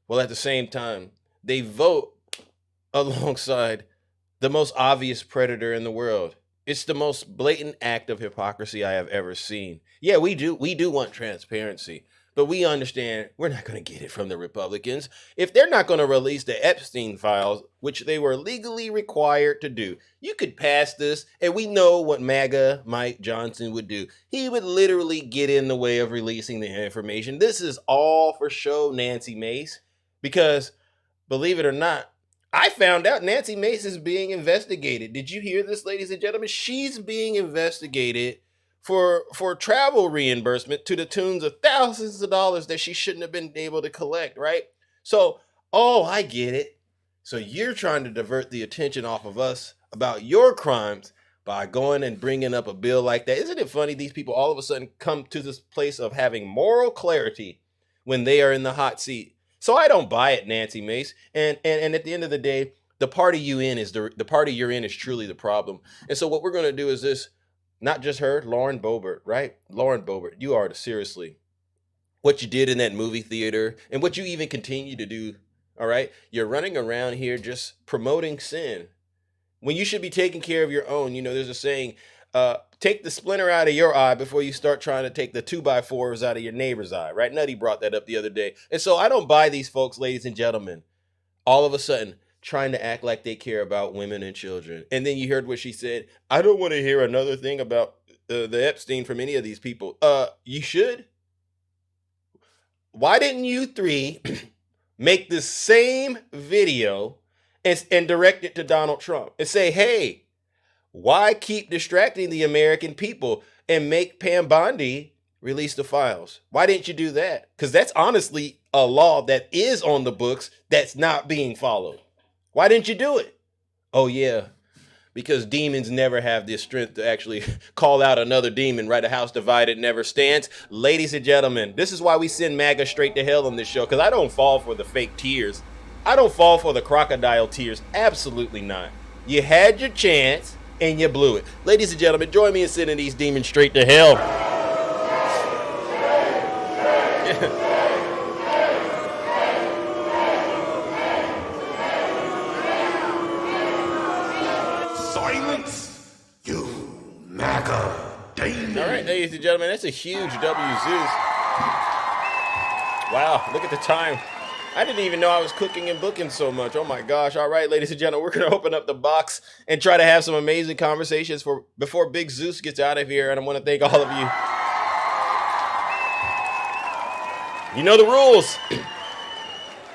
Well, at the same time, they vote alongside the most obvious predator in the world. It's the most blatant act of hypocrisy I have ever seen. Yeah, we do want transparency, But we understand we're not going to get it from the Republicans. If they're not going to release the Epstein files, which they were legally required to do, you could pass this, and we know what MAGA Mike Johnson would do. He would literally get in the way of releasing the information. This is all for show, Nancy Mace, because believe it or not, I found out Nancy Mace is being investigated. Did you hear this, ladies and gentlemen? She's being investigated for travel reimbursement to the tunes of thousands of dollars that she shouldn't have been able to collect, right? So, oh, I get it. So you're trying to divert the attention off of us about your crimes by going and bringing up a bill like that. Isn't it funny these people all of a sudden come to this place of having moral clarity when they are in the hot seat? So I don't buy it, Nancy Mace. And at the end of the day, the party you in is the party you're in is truly the problem. And so what we're going to do is this. Not just her, Lauren Boebert, right? Lauren Boebert, you are seriously what you did in that movie theater and what you even continue to do, all right? You're running around here just promoting sin when you should be taking care of your own. You know, there's a saying, take the splinter out of your eye before you start trying to take the 2x4s out of your neighbor's eye, right? Nutty brought that up the other day. And so I don't buy these folks, ladies and gentlemen, all of a sudden trying to act like they care about women and children. And then you heard what she said. I don't want to hear another thing about the Epstein from any of these people. You should. Why didn't you three make the same video and direct it to Donald Trump and say, hey, why keep distracting the American people and make Pam Bondi release the files? Why didn't you do that? Because that's honestly a law that is on the books that's not being followed. Why didn't you do it? Oh, yeah, because demons never have the strength to actually call out another demon, right? A house divided never stands. Ladies and gentlemen, this is why we send MAGA straight to hell on this show, because I don't fall for the fake tears. I don't fall for the crocodile tears. Absolutely not. You had your chance and you blew it. Ladies and gentlemen, join me in sending these demons straight to hell. Silence, you MAGA demon. All right, ladies and gentlemen, that's a huge W, Zeus. Wow, look at the time. I didn't even know I was cooking and booking so much. Oh my gosh. All right, ladies and gentlemen, we're going to open up the box and try to have some amazing conversations before Big Zeus gets out of here. And I want to thank all of you. You know the rules.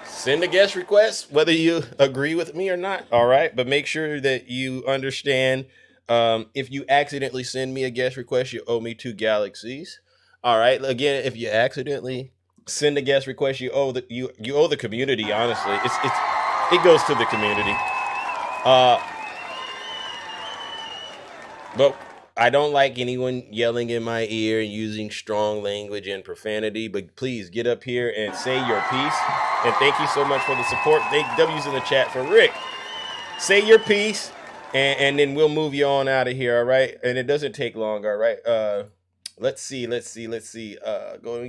Send a guest request, whether you agree with me or not. All right. But make sure that you understand if you accidentally send me a guest request, you owe me 2 galaxies. All right. Again, if you accidentally send a guest request, you owe the community. Honestly, it goes to the community. But I don't like anyone yelling in my ear and using strong language and profanity. But please get up here and say your piece. And thank you so much for the support. W's in the chat for Rick. Say your piece, and then we'll move you on out of here. All right, and it doesn't take long. All right. Let's see. Going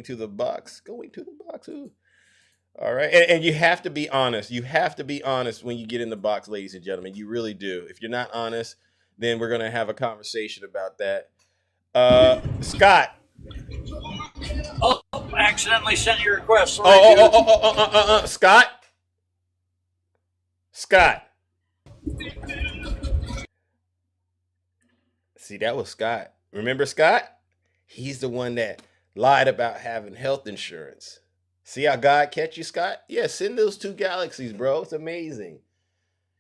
to the box. Ooh. All right. And you have to be honest. You have to be honest when you get in the box, ladies and gentlemen. You really do. If you're not honest, then we're going to have a conversation about that. Scott. Oh, I accidentally sent your request. Sorry, Scott. See, that was Scott. Remember Scott? He's the one that lied about having health insurance. See how God catch you, Scott? Yeah, send those 2 galaxies, bro. It's amazing.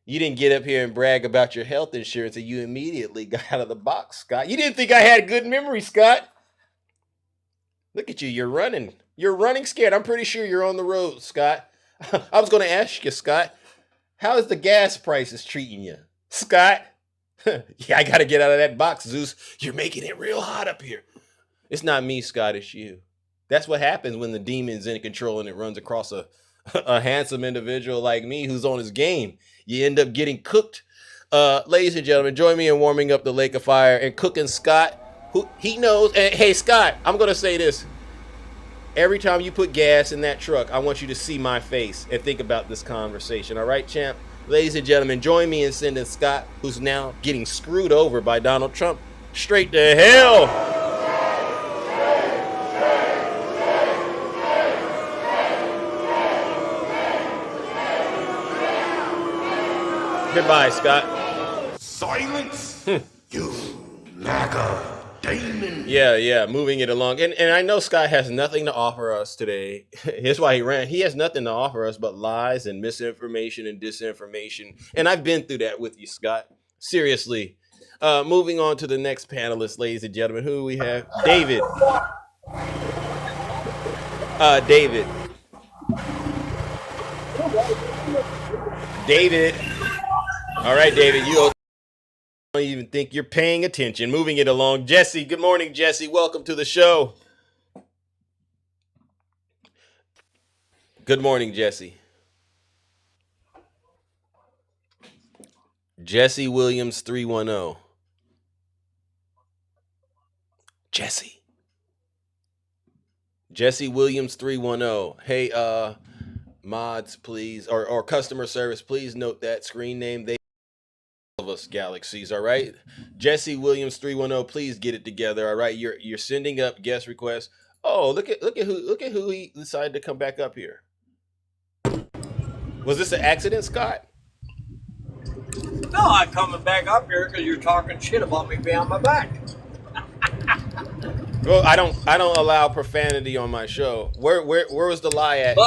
You didn't get up here and brag about your health insurance and you immediately got out of the box, Scott. You didn't think I had good memory, Scott. Look at you. You're running. You're running scared. I'm pretty sure you're on the road, Scott. I was going to ask you, Scott, how is the gas prices treating you? Scott? Yeah, I got to get out of that box, Zeus. You're making it real hot up here. It's not me, Scott. It's you. That's what happens when the demon's in control and it runs across a handsome individual like me who's on his game. You end up getting cooked. Ladies and gentlemen, join me in warming up the lake of fire and cooking Scott. Who he knows. And hey, Scott, I'm going to say this. Every time you put gas in that truck, I want you to see my face and think about this conversation. All right, champ? Ladies and gentlemen, join me in sending Scott, who's now getting screwed over by Donald Trump, straight to hell. Goodbye, Scott. Silence, you MAGA Damon. Yeah, moving it along. And I know Scott has nothing to offer us today. Here's why he ran. He has nothing to offer us but lies and misinformation and disinformation. And I've been through that with you, Scott. Seriously. Moving on to the next panelist, ladies and gentlemen. Who we have? David. David. All right, David, you don't even think you're paying attention. Moving it along. Jesse, good morning, Jesse. Welcome to the show. Good morning, Jesse. Jesse Williams 310. Jesse Williams 310. Hey, mods, please, or customer service, please note that screen name. They of us galaxies, all right? Jesse Williams 310, please get it together, all right? You're sending up guest requests. Oh, look at who he decided to come back up here. Was this an accident, Scott? No, I'm coming back up here because you're talking shit about me behind my back. Well, I don't allow profanity on my show. Where was the lie at?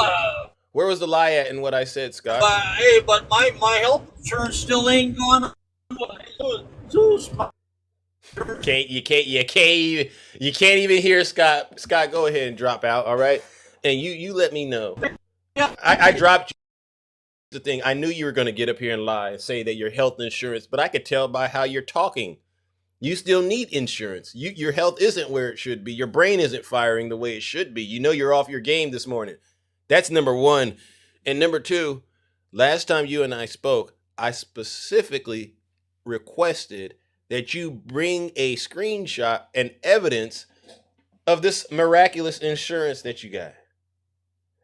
Where was the lie at in what I said, Scott? Hey, but my health insurance still ain't gone. You can't even hear Scott. Scott, go ahead and drop out, all right? And you let me know. I dropped you. The thing, I knew you were going to get up here and lie and say that your health insurance, but I could tell by how you're talking. You still need insurance. Your health isn't where it should be. Your brain isn't firing the way it should be. You know you're off your game this morning. That's number one. And number two, last time you and I spoke, I specifically requested that you bring a screenshot and evidence of this miraculous insurance that you got.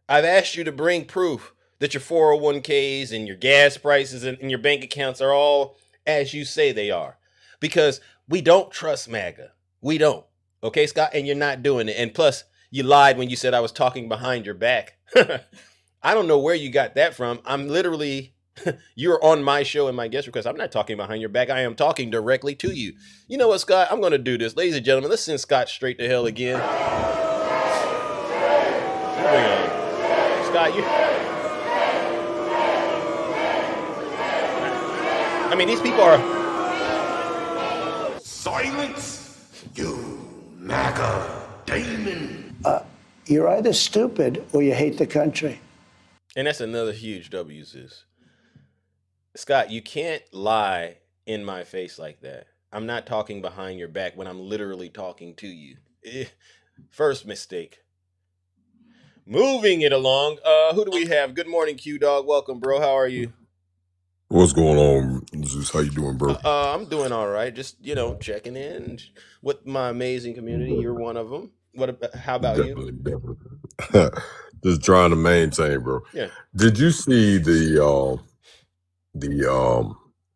I've asked you to bring proof that your 401ks and your gas prices and your bank accounts are all as you say they are. Because we don't trust MAGA. We don't. Okay, Scott? And you're not doing it. And plus, you lied when you said I was talking behind your back. I don't know where you got that from. I'm literally, you're on my show and my guest request. I'm not talking behind your back. I am talking directly to you. You know what, Scott? I'm going to do this. Ladies and gentlemen, let's send Scott straight to hell again. Moving on. Scott, I mean, these people are... Silence, you MAGA Damon. You're either stupid or you hate the country. And that's another huge W, Zeus. Scott, you can't lie in my face like that. I'm not talking behind your back when I'm literally talking to you. First mistake. Moving it along. Who do we have? Good morning, Q-Dog. Welcome, bro. How are you? What's going on, Zeus? How you doing, bro? I'm doing all right. Just, checking in with my amazing community. You're one of them. How about you? Definitely. Just trying to maintain, bro. Yeah. Did you see the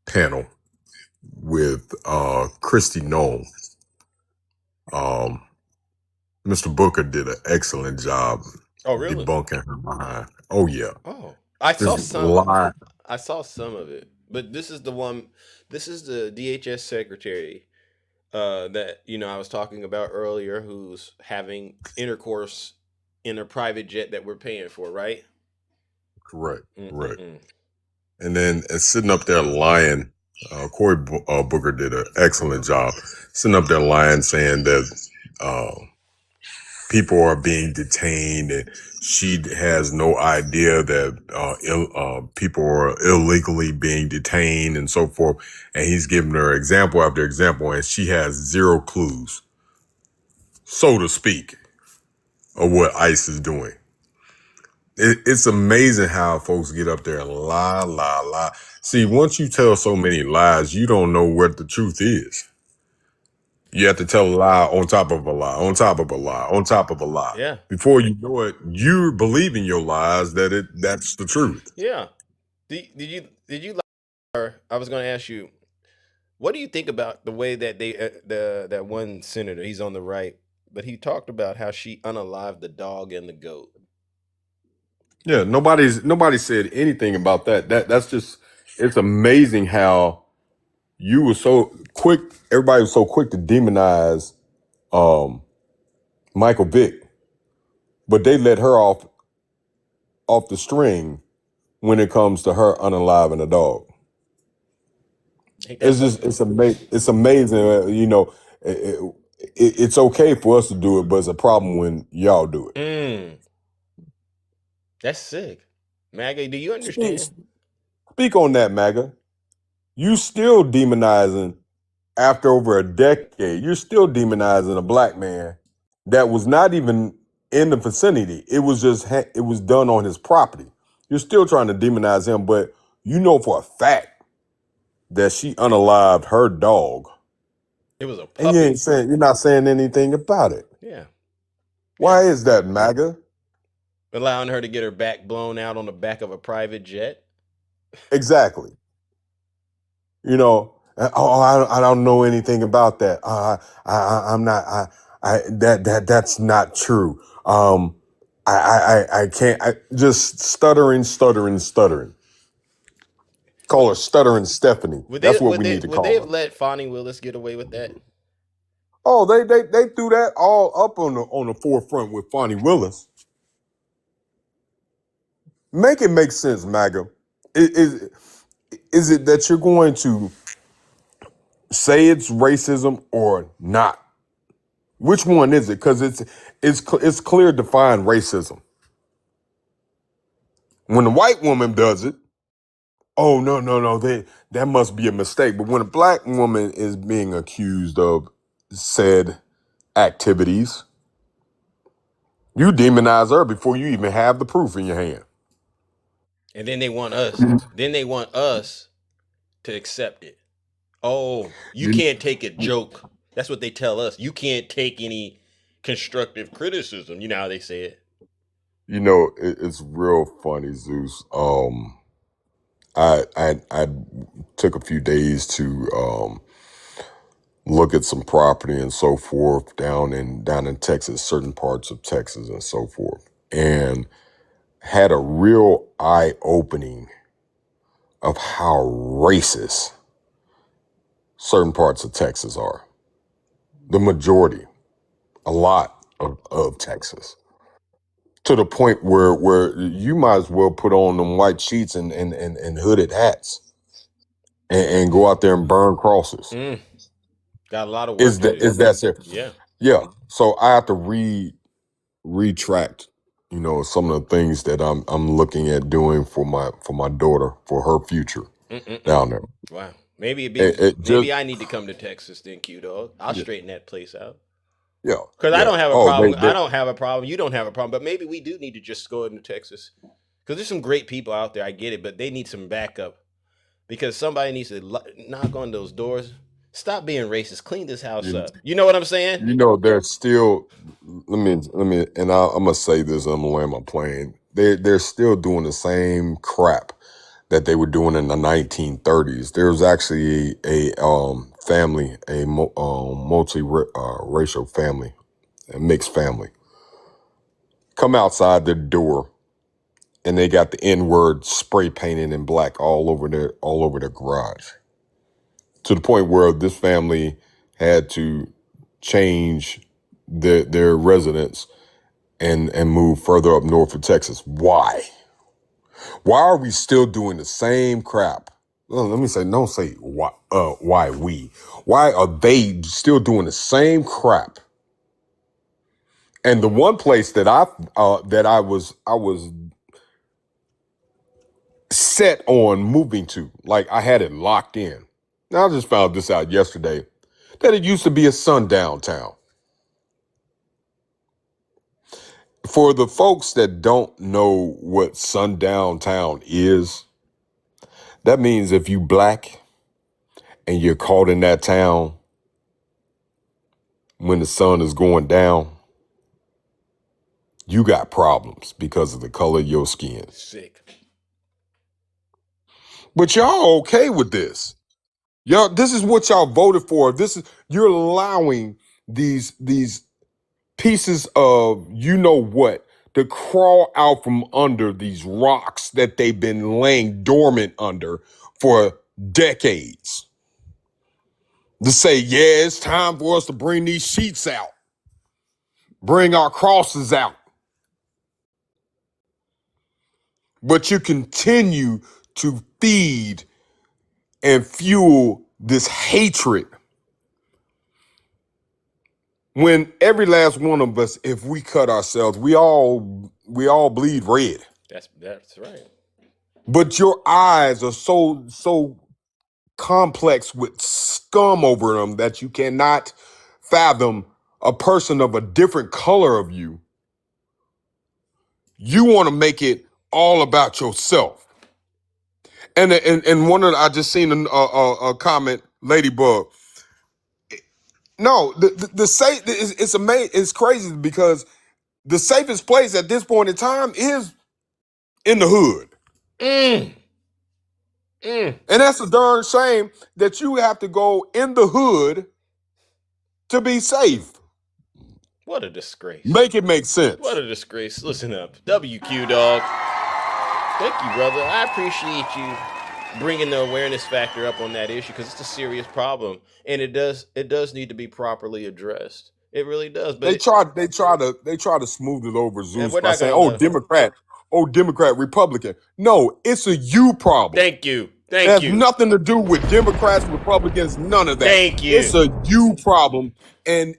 panel with Christy Noel? Mr. Booker did an excellent job. Oh, really? Debunking her behind. Oh, yeah. Oh, I saw some of it, but this is the one. This is the DHS secretary that I was talking about earlier, who's having intercourse in a private jet that we're paying for, right? Correct. Correct. And then sitting up there lying, Cory Booker did an excellent job sitting up there lying, saying that people are being detained and she has no idea that people are illegally being detained and so forth. And he's giving her example after example, and she has zero clues, so to speak, of what ICE is doing. It's amazing how folks get up there and lie. See, once you tell so many lies, you don't know what the truth is. You have to tell a lie on top of a lie, on top of a lie, on top of a lie. Yeah. Before you know it, you believe in your lies that's the truth. Yeah. Did you lie? Or I was going to ask you, what do you think about the way that that one senator, he's on the right, but he talked about how she unalived the dog and the goat. Yeah, nobody said anything about that. That's just it's amazing how you were so quick. Everybody was so quick to demonize Michael Vick, but they let her off the string when it comes to her unaliving a dog. It's amazing. It's amazing. You know, it's okay for us to do it, but it's a problem when y'all do it. That's sick. MAGA, do you understand? Speak on that, MAGA. You still demonizing after over a decade. You're still demonizing a black man that was not even in the vicinity. It was just it was done on his property. You're still trying to demonize him, but you know for a fact that she unalived her dog. It was a puppy. And you're not saying anything about it. Yeah. Why is that, MAGA? Allowing her to get her back blown out on the back of a private jet. Exactly. You know, I don't know anything about that. I'm not. That's not true. I can't. Just stuttering. Call her Stuttering Stephanie. That's what we need to call her. Would they have let Fonnie Willis get away with that? Oh, they threw that all up on the forefront with Fonnie Willis. Make it make sense, MAGA. Is it that you're going to say it's racism or not? Which one is it? Because it's clear defined racism. When the white woman does it, oh no, that must be a mistake. But when a black woman is being accused of said activities, you demonize her before you even have the proof in your hand. And then they want us. Then they want us to accept it. Oh, you can't take a joke. That's what they tell us. You can't take any constructive criticism. You know how they say it. You know, it's real funny, Zeus. I took a few days to look at some property and so forth down in Texas, certain parts of Texas and so forth, and had a real eye-opening of how racist certain parts of Texas are. The majority, a lot of Texas. To the point where you might as well put on them white sheets and hooded hats and go out there and burn crosses. Got a lot of work. Is that serious? Yeah. Yeah. So I have to retract, you know, some of the things that I'm looking at doing for my daughter, for her future down there. Wow. Maybe maybe I need to come to Texas then, Q-Dog. I'll straighten that place out. Yeah. Because I don't have a problem. I don't have a problem. You don't have a problem. But maybe we do need to just go into Texas. Because there's some great people out there. I get it. But they need some backup. Because somebody needs to knock on those doors. Stop being racist. Clean this house up. You know what I'm saying? You know, they're still, let me, and I'm going to say this, I'm going to land my plane. They're still doing the same crap that they were doing in the 1930s. There was actually a family, a multi-racial family, a mixed family, come outside their door, and they got the N-word spray painted in black all over their garage. To the point where this family had to change their residence and move further up north of Texas. Why? Why are we still doing the same crap? Well, let me say, don't say why. Why we? Why are they still doing the same crap? And the one place that I was set on moving to, like I had it locked in. Now I just found this out yesterday, that it used to be a sundown town. For the folks that don't know what sundown town is, that means if you black and you're caught in that town when the sun is going down, you got problems because of the color of your skin. Sick. But y'all okay with this. Y'all, this is what y'all voted for. You're allowing these pieces of you know what to crawl out from under these rocks that they've been laying dormant under for decades. To say, yeah, it's time for us to bring these sheets out, bring our crosses out. But you continue to feed and fuel this hatred when every last one of us, if we cut ourselves, we all bleed red. That's right. But your eyes are so complex with scum over them that you cannot fathom a person of a different color of you. You want to make it all about yourself. And one of I just seen a comment, Ladybug. No, the safe it's amazing. It's crazy because the safest place at this point in time is in the hood. And that's a darn shame that you have to go in the hood to be safe. What a disgrace. Make it make sense. What a disgrace. Listen up. WQ, dog. Thank you, brother. I appreciate you bringing the awareness factor up on that issue because it's a serious problem. And it does need to be properly addressed. It really does. But they try to smooth it over, Zeus, by saying, Democrat, Republican. No, it's a you problem. Thank you. It has nothing to do with Democrats, Republicans, none of that. Thank you. It's a you problem, and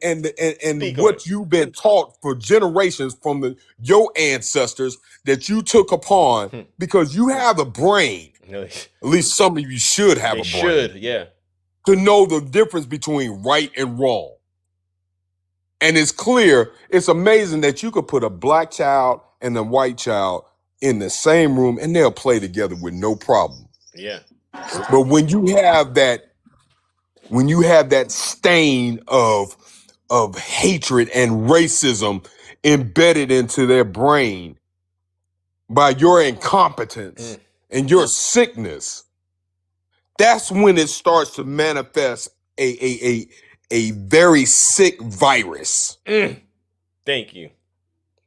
what you've been taught for generations from your ancestors that you took upon because you have a brain. At least some of you should have a brain. Should, yeah. To know the difference between right and wrong. And it's clear, it's amazing that you could put a black child and a white child in the same room and they'll play together with no problem. Yeah. But when you have that stain of hatred and racism embedded into their brain by your incompetence and your sickness, that's when it starts to manifest a very sick virus. Thank you.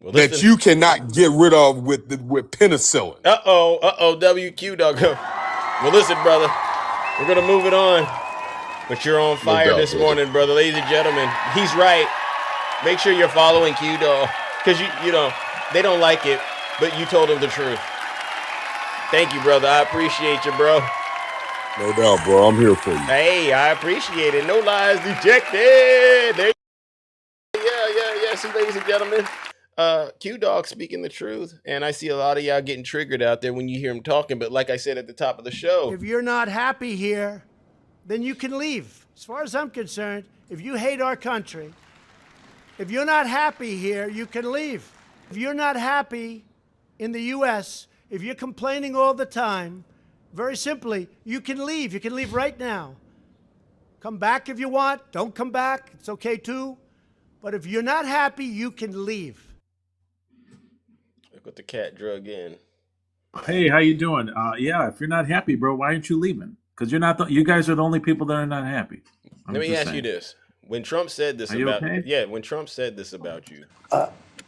Well, that you cannot get rid of with penicillin. WQ, dog. Well, listen, brother, we're going to move it on. But you're on fire this morning, brother. Ladies and gentlemen, he's right. Make sure you're following Q-Dog because, you know, they don't like it, but you told them the truth. Thank you, brother. I appreciate you, bro. No doubt, bro. I'm here for you. Hey, I appreciate it. No lies detected. Yeah. See, ladies and gentlemen. Q-Dog speaking the truth, and I see a lot of y'all getting triggered out there when you hear him talking, but like I said at the top of the show, if you're not happy here, then you can leave. As far as I'm concerned, if you hate our country, if you're not happy here, you can leave. If you're not happy in the U.S., if you're complaining all the time, very simply, you can leave. You can leave right now. Come back if you want. Don't come back. It's okay too. But if you're not happy, you can leave. Look what the cat drug in. Hey, how you doing? Yeah, if you're not happy, bro, why aren't you leaving? Because you're not. You guys are the only people that are not happy. Let me ask you this: when Trump said this about, when Trump said this about you,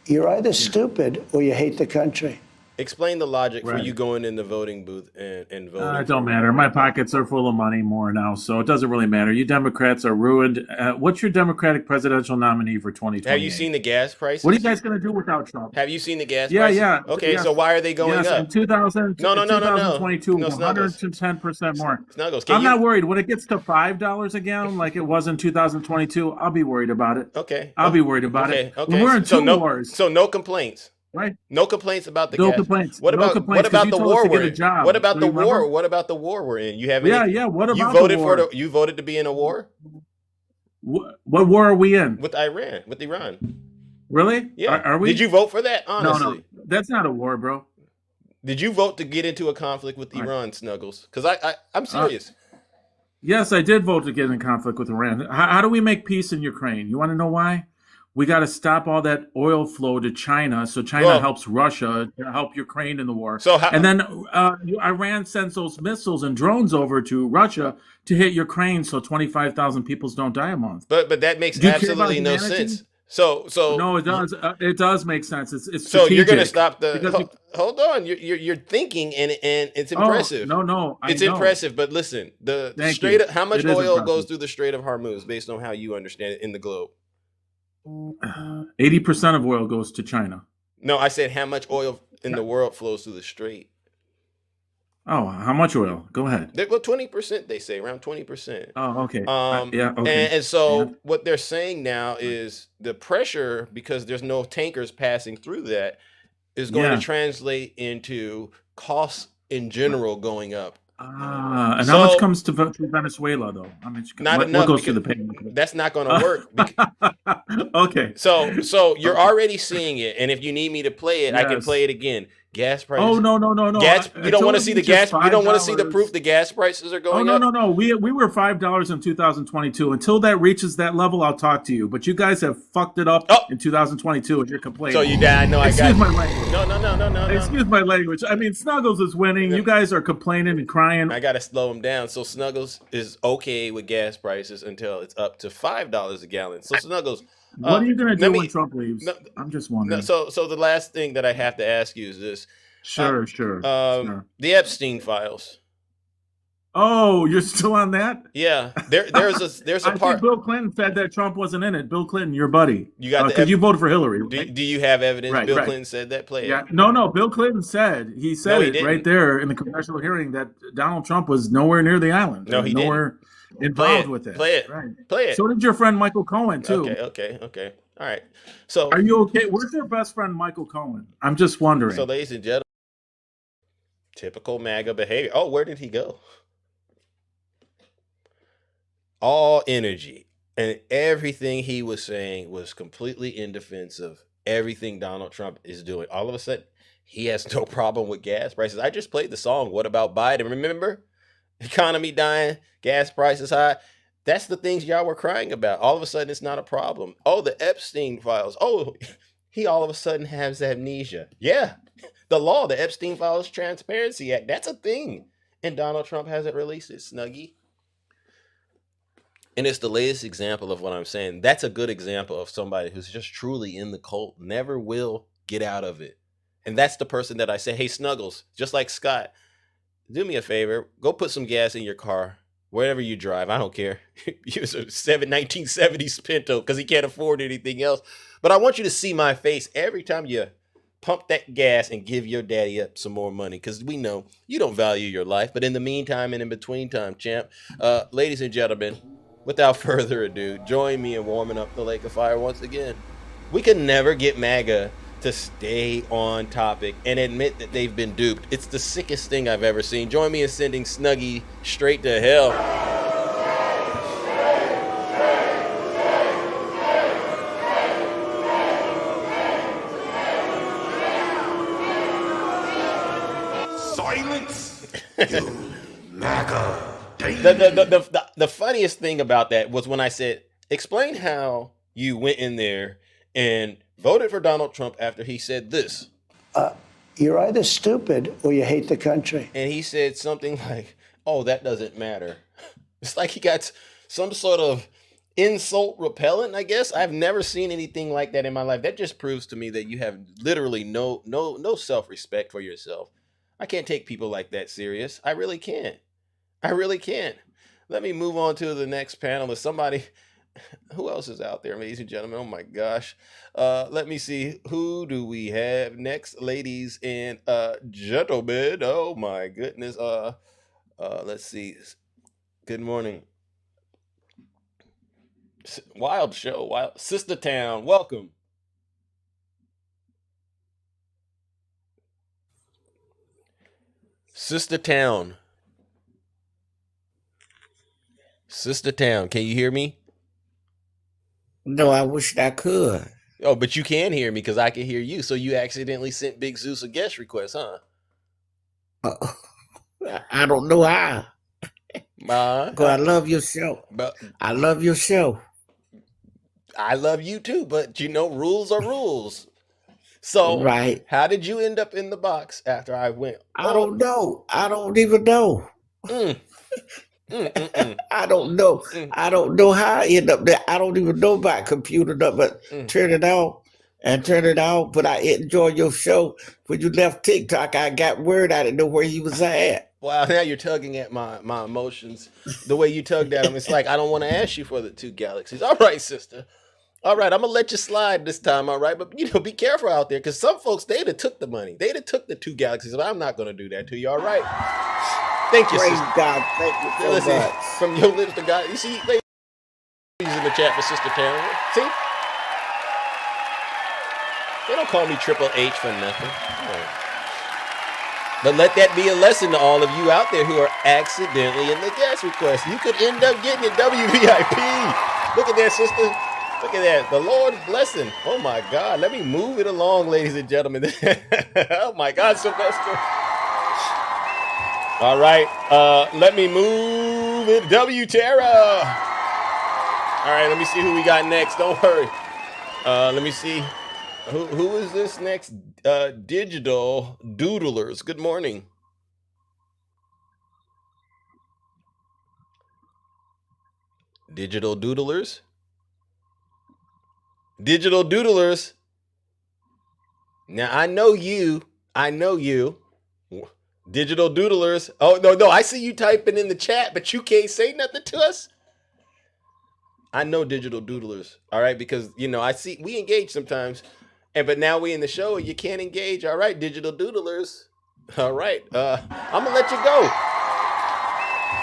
you're either stupid or you hate the country. Explain the logic for you going in the voting booth and voting. It don't matter. My pockets are full of money more now, so it doesn't really matter. You Democrats are ruined. What's your Democratic presidential nominee for 2020? Have you seen the gas prices? What are you guys going to do without Trump? Have you seen the gas prices? Yeah. Okay, so why are they going up? In 2022, 110% more. Snuggles, I'm not worried. When it gets to $5 a gallon, like it was in 2022, I'll be worried about it. Okay. I'll be worried about it. Okay. When we're in two wars. So no complaints. Right. No complaints about the no gas. Complaints. What about the war we're in? What about the war? war? What about the war we're in? You have Yeah. What about you voted the war? you voted to be in a war? What war are we in? With Iran. Really? Yeah. Are we? Did you vote for that? Honestly. No. That's not a war, bro. Did you vote to get into a conflict with Iran, Snuggles? Because I'm serious. Yes, I did vote to get in conflict with Iran. How do we make peace in Ukraine? You want to know why? We got to stop all that oil flow to China, so China helps Russia to help Ukraine in the war. And then Iran sends those missiles and drones over to Russia to hit Ukraine, so 25,000 people don't die a month. But that makes absolutely no sense. So no, it does. It does make sense. It's so strategic. you're going to stop the. Hold on, you're thinking, and it's impressive. No, it's impressive. But listen, the Strait of, how much oil goes through the Strait of Hormuz, based on how you understand it in the globe? 80% of oil goes to China. No, I said how much oil in the world flows through the Strait. Oh, how much oil? Go ahead. Well, 20%, they say, around 20%. Oh, okay. Yeah, okay. And so what they're saying now is the pressure, because there's no tankers passing through that, is going to translate into costs in general going up. And how much comes to Venezuela, though? How much? Not enough. What goes to the payment? That's not going to work. Okay. So you're already seeing it, and if you need me to play it, I can play it again. Gas prices. Oh no! Gas. You don't want to see the gas. You don't want to see the proof the gas prices are going up. No. We were $5 in 2022. Until that reaches that level, I'll talk to you. But you guys have fucked it up in 2022, and you're complaining. So you died. No, Excuse my language. No. Excuse my language. I mean, Snuggles is winning. You guys are complaining and crying. I gotta slow him down. So Snuggles is okay with gas prices until it's up to $5 a gallon. So Snuggles. What are you gonna do when Trump leaves? I'm just wondering. So the last thing that I have to ask you is this. Sure. The Epstein files. Oh, you're still on that? Yeah. There's a I part. think Bill Clinton said that Trump wasn't in it. Bill Clinton, your buddy. You got because you voted for Hillary. Right? Do you have evidence? Bill Clinton said that? Play it. Yeah. No. Bill Clinton said he didn't. Right there in the congressional hearing that Donald Trump was nowhere near the island. No, he nowhere involved with it. Play it. Right. Play it. So did your friend Michael Cohen too. Okay. All right. So are you okay? Where's your best friend Michael Cohen? I'm just wondering. So, ladies and gentlemen, typical MAGA behavior. Oh, where did he go? All energy and everything he was saying was completely in defense of everything Donald Trump is doing. All of a sudden, he has no problem with gas prices. I just played the song, What About Biden? Remember? Economy dying, gas prices high. That's the things y'all were crying about. All of a sudden, it's not a problem. Oh, the Epstein files. Oh, he all of a sudden has amnesia. Yeah, the law, the Epstein Files Transparency Act, that's a thing. And Donald Trump hasn't released it, Snuggie. And it's the latest example of what I'm saying. That's a good example of somebody who's just truly in the cult, never will get out of it. And that's the person that I say, hey, Snuggles, just like Scott, do me a favor, go put some gas in your car, wherever you drive. I don't care. Use a 1970s Pinto because he can't afford anything else. But I want you to see my face every time you pump that gas and give your daddy up some more money, because we know you don't value your life. But in the meantime and in between time, champ, ladies and gentlemen, without further ado, join me in warming up the Lake of Fire once again. We can never get MAGA to stay on topic and admit that they've been duped. It's the sickest thing I've ever seen. Join me in sending Snuggie straight to hell. Silence, you MAGA demon. The funniest thing about that was when I said, explain how you went in there and voted for Donald Trump after he said this. You're either stupid or you hate the country. And he said something like, oh, that doesn't matter. It's like he got some sort of insult repellent, I guess. I've never seen anything like that in my life. That just proves to me that you have literally no self-respect for yourself. I can't take people like that serious. I really can't. Let me move on to the next panelist. Somebody, who else is out there, ladies and gentlemen? Oh my gosh. Let me see. Who do we have next, ladies and gentlemen? Oh my goodness. Let's see. Good morning. Wild show. Wild Sister Town. Welcome. Sister Town. Sister Town, can you hear me? No, I wish I could. Oh, but you can hear me because I can hear you. So you accidentally sent Big Zeus a guest request, huh? I don't know how. Cause I love your show. But I love your show. I love you too, but you know, rules are rules. So, right. How did you end up in the box after I went? I don't know. I don't even know. I don't know. I don't know how I end up there. I don't even know about computer, but turn it on and turn it off. But I enjoy your show. When you left TikTok, I got word I didn't know where you was at. Wow, now you're tugging at my emotions. The way you tugged at them, it's like I don't want to ask you for the 2 galaxies. All right, sister. All right, I'm gonna let you slide this time. All right, but be careful out there, because some folks they'd have took the money, they'd have took the 2 galaxies, but I'm not gonna do that to you. All right. Thank you, Praise sister. God. Thank you so Listen, much. from your lips to God. You see, ladies in the chat for Sister Tara. See, they don't call me Triple H for nothing. But let that be a lesson to all of you out there who are accidentally in the guest request. You could end up getting a WVIP. Look at that, sister. Look at that. The Lord's blessing. Oh, my God. Let me move it along, ladies and gentlemen. Oh, my God, Sylvester. All right. Let me move it. W Tara. All right. Let me see who we got next. Don't worry. Let me see. Who is this next? Digital Doodlers. Good morning. Digital Doodlers. Digital Doodlers. Now I know you. Digital Doodlers. Oh, no. I see you typing in the chat, but you can't say nothing to us. I know Digital Doodlers. All right. Because, I see we engage sometimes. But now we in the show, you can't engage. All right, Digital Doodlers. All right. I'm going to let you go.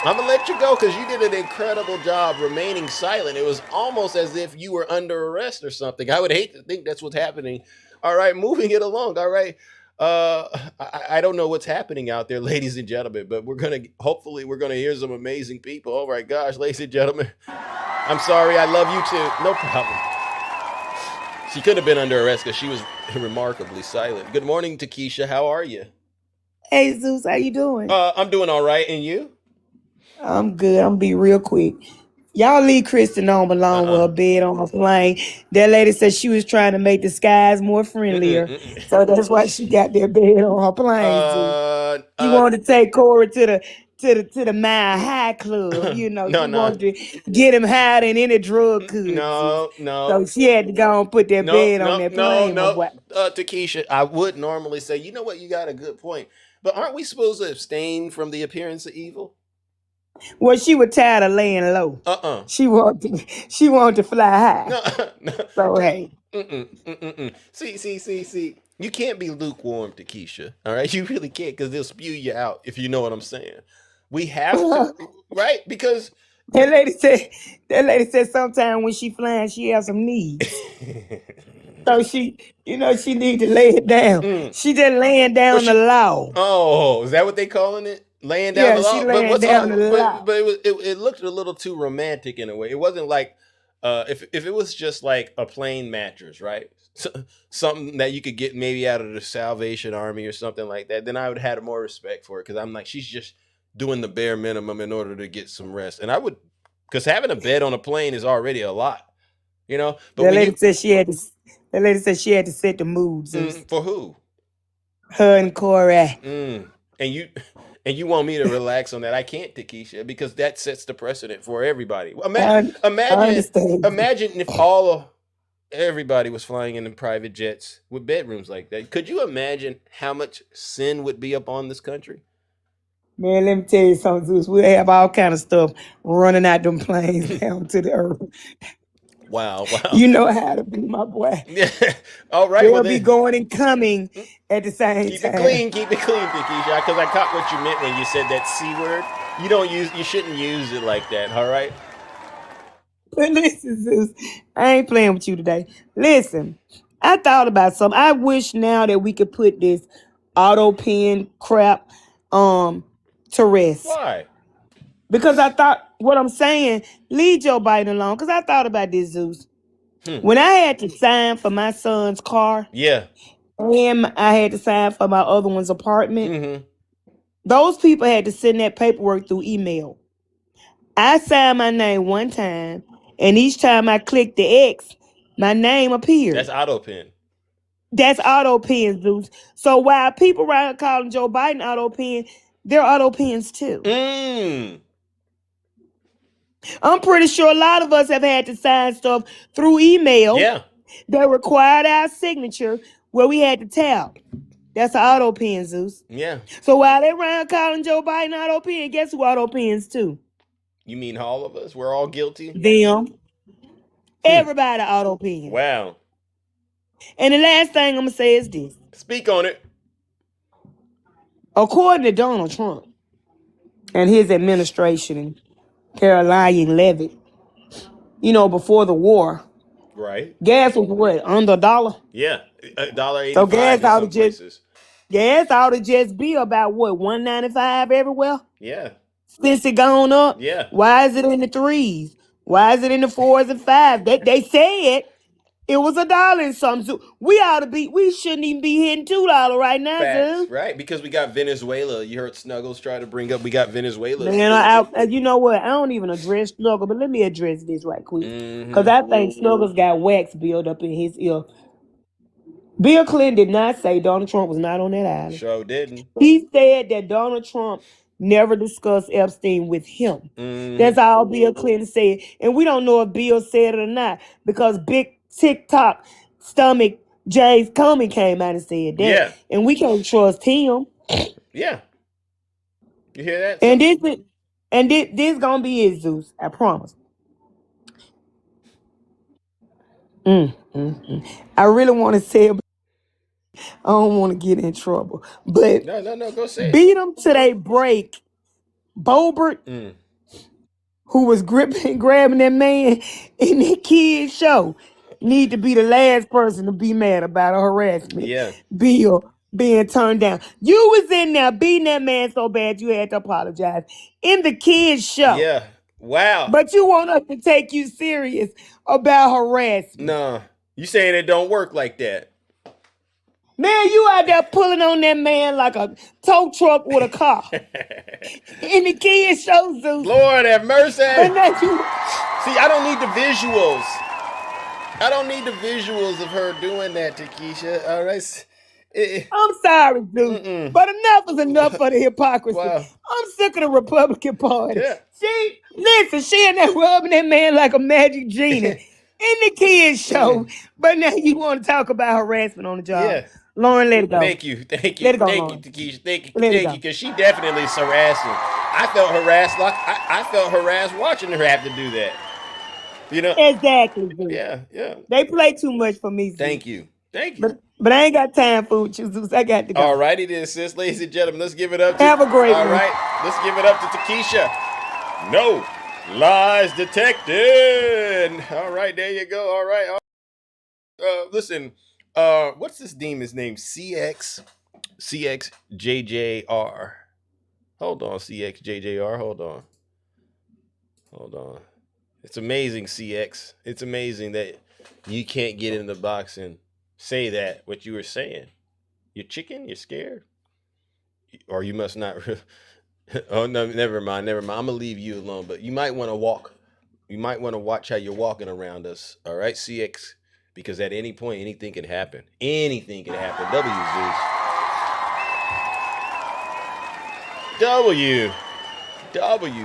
I'm going to let you go because you did an incredible job remaining silent. It was almost as if you were under arrest or something. I would hate to think that's what's happening. All right, moving it along. All right. I don't know what's happening out there, ladies and gentlemen, but hopefully we're going to hear some amazing people. Oh my gosh, ladies and gentlemen. I'm sorry. I love you too. No problem. She could have been under arrest because she was remarkably silent. Good morning, Takesha. How are you? Hey, Zeus, how you doing? I'm doing all right. And you? I'm good. I'm going to be real quick. Y'all leave Kristen alone with her bed on her plane. That lady said she was trying to make the skies more friendlier. So that's why she got that bed on her plane. She wanted to take Corey to the Mile High Club. She wanted to get him higher than any drug could. No. So she had to go and put that bed on that plane. Takesha, I would normally say, you know what, you got a good point. But aren't we supposed to abstain from the appearance of evil? Well, she was tired of laying low. She wanted to fly high. No. So hey. See. You can't be lukewarm, Takesha. All right, you really can't, because they'll spew you out. If you know what I'm saying, we have to, right? Because that lady said sometimes when she flying, she has some needs. So she need to lay it down. She just laying down the law. Oh, is that what they calling it? Laying down the law. She laying down the law. But it looked a little too romantic in a way. It wasn't like if it was just like a plain mattress, right? Something that you could get maybe out of the Salvation Army or something like that, then I would have had more respect for it, because I'm like, she's just doing the bare minimum in order to get some rest. And I would, because having a bed on a plane is already a lot, But that lady said she had to set the mood. For who? Her and Corey. And you want me to relax on that? I can't, Takesha, because that sets the precedent for everybody. Imagine if everybody was flying in private jets with bedrooms like that. Could you imagine how much sin would be upon this country? Man, let me tell you something, Zeus. We'll have all kind of stuff running out them planes down to the earth. Wow. You know how to be, my boy. Yeah. All right. They'll be going and coming at the same time. Keep it clean, Takesha, because I caught what you meant when you said that C word. You shouldn't use it like that, all right? But listen, Zeus, I ain't playing with you today. Listen, I thought about something. I wish now that we could put this auto pen crap to rest. Why? Because I thought, what I'm saying, leave Joe Biden alone. Because I thought about this, Zeus. When I had to sign for my son's car, and I had to sign for my other one's apartment, those people had to send that paperwork through email. I signed my name one time, and each time I clicked the X, my name appeared. That's auto pen. That's auto pen, Zeus. So while people around calling Joe Biden auto pen, they're auto pens too. I'm pretty sure a lot of us have had to sign stuff through email. Yeah. That required our signature where we had to tap. That's an auto pen, Zeus. Yeah. So while they around calling Joe Biden auto pen, guess who auto pens too? You mean all of us? We're all guilty? Them. Everybody auto pen. Wow. And the last thing I'm going to say is this. Speak on it. According to Donald Trump and his administration and Caroline Levitt, before the war, right? Gas was what, under $1? Yeah, $1.85 so gas in ought some to just places. Gas ought to just be about what, $1.95 everywhere? Yeah. Since it gone up? Yeah. Why is it in the 3s? Why is it in the 4s and 5s? They said it was $1 and something. So we shouldn't even be hitting $2 right now, Facts, dude. right? Because we got Venezuela. You heard Snuggles try to bring up we got Venezuela. Man, you know what? I don't even address Snuggle, but let me address this right quick. Because I think Snuggles got wax built up in his ear. Bill Clinton did not say Donald Trump was not on that island. Sure didn't. He said that Donald Trump never discussed Epstein with him. That's all Bill Clinton said. And we don't know if Bill said it or not because big TikTok stomach James Comey came out and said that. Yeah. And we can't trust him. Yeah. You hear that? And this gonna be it, Zeus. I promise. I really want to say it. I don't want to get in trouble. But no, go say it. Beat them to they break. Bobert, who was grabbing that man in that kid's show, need to be the last person to be mad about a harassment bill being turned down. You was in there beating that man so bad you had to apologize in the kid's show. Yeah. Wow. But you want us to take you serious about harassment. Nah. You saying it don't work like that. Man, you out there pulling on that man like a tow truck with a car. In the kid's show, Zeus. Lord have mercy. But now See, I don't need the visuals. I don't need the visuals of her doing that to Keisha. All right. I'm sorry, dude. But enough is enough for the hypocrisy. Wow. I'm sick of the Republican Party. Yeah. She in there rubbing that man like a magic genie in the kids show. But now you want to talk about harassment on the job. Yeah. Lauren, let it go. Thank you. Let it go, Thank Lauren. you, Keisha. Thank you, because she definitely is harassing. I felt harassed. I felt harassed watching her have to do that. You know? Exactly. Dude. Yeah. They play too much for me. Thank you. But I ain't got time for you, Zeus. I got to go. All righty then, sis. Ladies and gentlemen, let's give it up to... Have a great one. All right. Let's give it up to Takesha. No lies detected. All right. There you go. All right. Listen, what's this demon's name? CXJJR. Hold on, CXJJR. Hold on. It's amazing, CX. It's amazing that you can't get in the box and say that, what you were saying. You're chicken? You're scared? Or you must not. Oh, no, never mind. I'm going to leave you alone. But you might want to walk. You might want to watch how you're walking around us. All right, CX? Because at any point, anything can happen. Anything can happen. W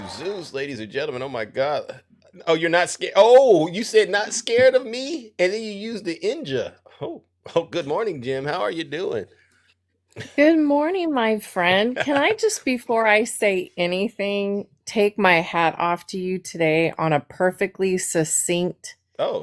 Zeus, ladies and gentlemen. Oh, my God. Oh, you're not scared. Oh, you said not scared of me? And then you used the ninja. Oh, good morning, Jim. How are you doing? Good morning, my friend. Can I just, before I say anything, take my hat off to you today on a perfectly succinct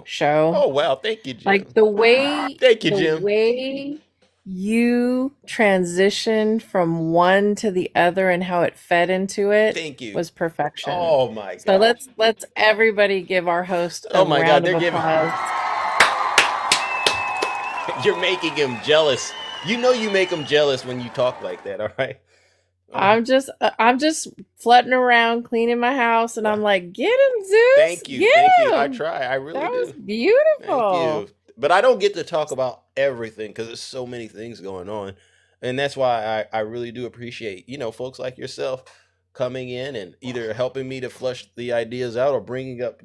show? Oh, wow. Thank you, Jim. Like the way, Thank you, Jim. The way you transitioned from one to the other and how it fed into it. Thank you. Was perfection. Oh my God. So let's everybody give our host a my round God, of applause. You're making him jealous. You know you make him jealous when you talk like that, all right? I'm just flutting around cleaning my house and I'm like, get him, Zeus. Thank you. Get Thank you. him. I try. I really do. That was beautiful. Thank you. But I don't get to talk about everything because there's so many things going on. And that's why I really do appreciate, folks like yourself coming in and either helping me to flush the ideas out or bringing up,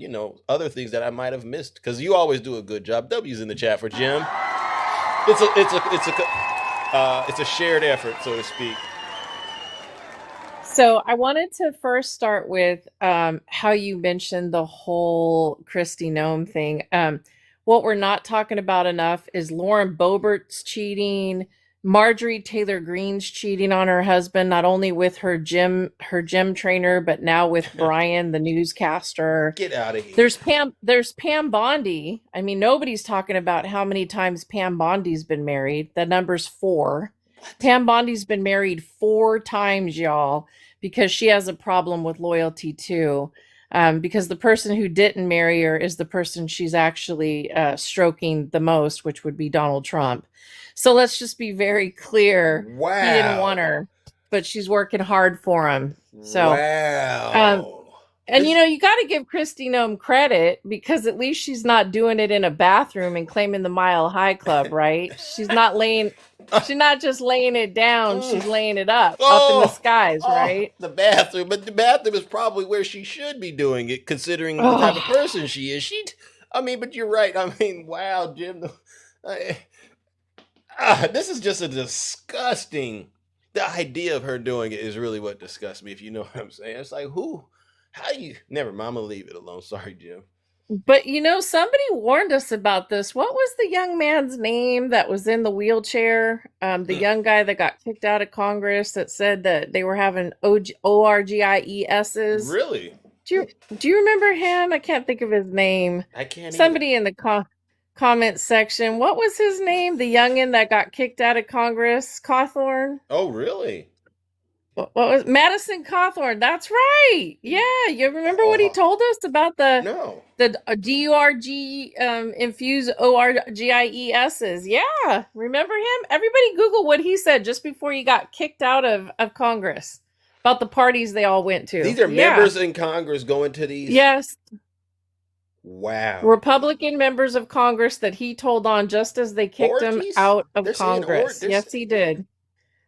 other things that I might have missed. Because you always do a good job. W's in the chat for Jim. It's a shared effort, so to speak. So I wanted to first start with how you mentioned the whole Kristi Noem thing. What we're not talking about enough is Lauren Boebert's cheating, Marjorie Taylor Greene's cheating on her husband, not only with her gym trainer, but now with Brian, the newscaster. Get out of here. There's Pam Bondi. I mean, nobody's talking about how many times Pam Bondi's been married. The number's 4. Pam Bondi's been married 4 times, y'all, because she has a problem with loyalty too. Because the person who didn't marry her is the person she's actually stroking the most, which would be Donald Trump. So let's just be very clear. Wow. He didn't want her, but she's working hard for him. So, wow. And you got to give Kristi Noem credit, because at least she's not doing it in a bathroom and claiming the Mile High Club, right? She's not just laying it down, she's laying it up in the skies, right? The bathroom, but the bathroom is probably where she should be doing it, considering the type of person she is. But you're right. I mean, wow, Jim. This is just a disgusting. The idea of her doing it is really what disgusts me, if you know what I'm saying. It's like, never mind, I'm gonna leave it alone. Sorry, Jim. But somebody warned us about this. What was the young man's name that was in the wheelchair? The young guy that got kicked out of Congress, that said that they were having ORGIESs. Really? Do you remember him? I can't think of his name. I can't. Somebody in the comment section. What was his name? The youngin that got kicked out of Congress, Cawthorn. Oh, really? What was Madison Cawthorn? That's right. Yeah, you remember what he told us about the DURG infused ORGIESs? Yeah, remember him? Everybody Google what he said just before he got kicked out of Congress, about the parties they all went to. These are members in Congress going to these. Yes. Wow. Republican members of Congress that he told on just as they kicked him out of Congress. Yes, he did.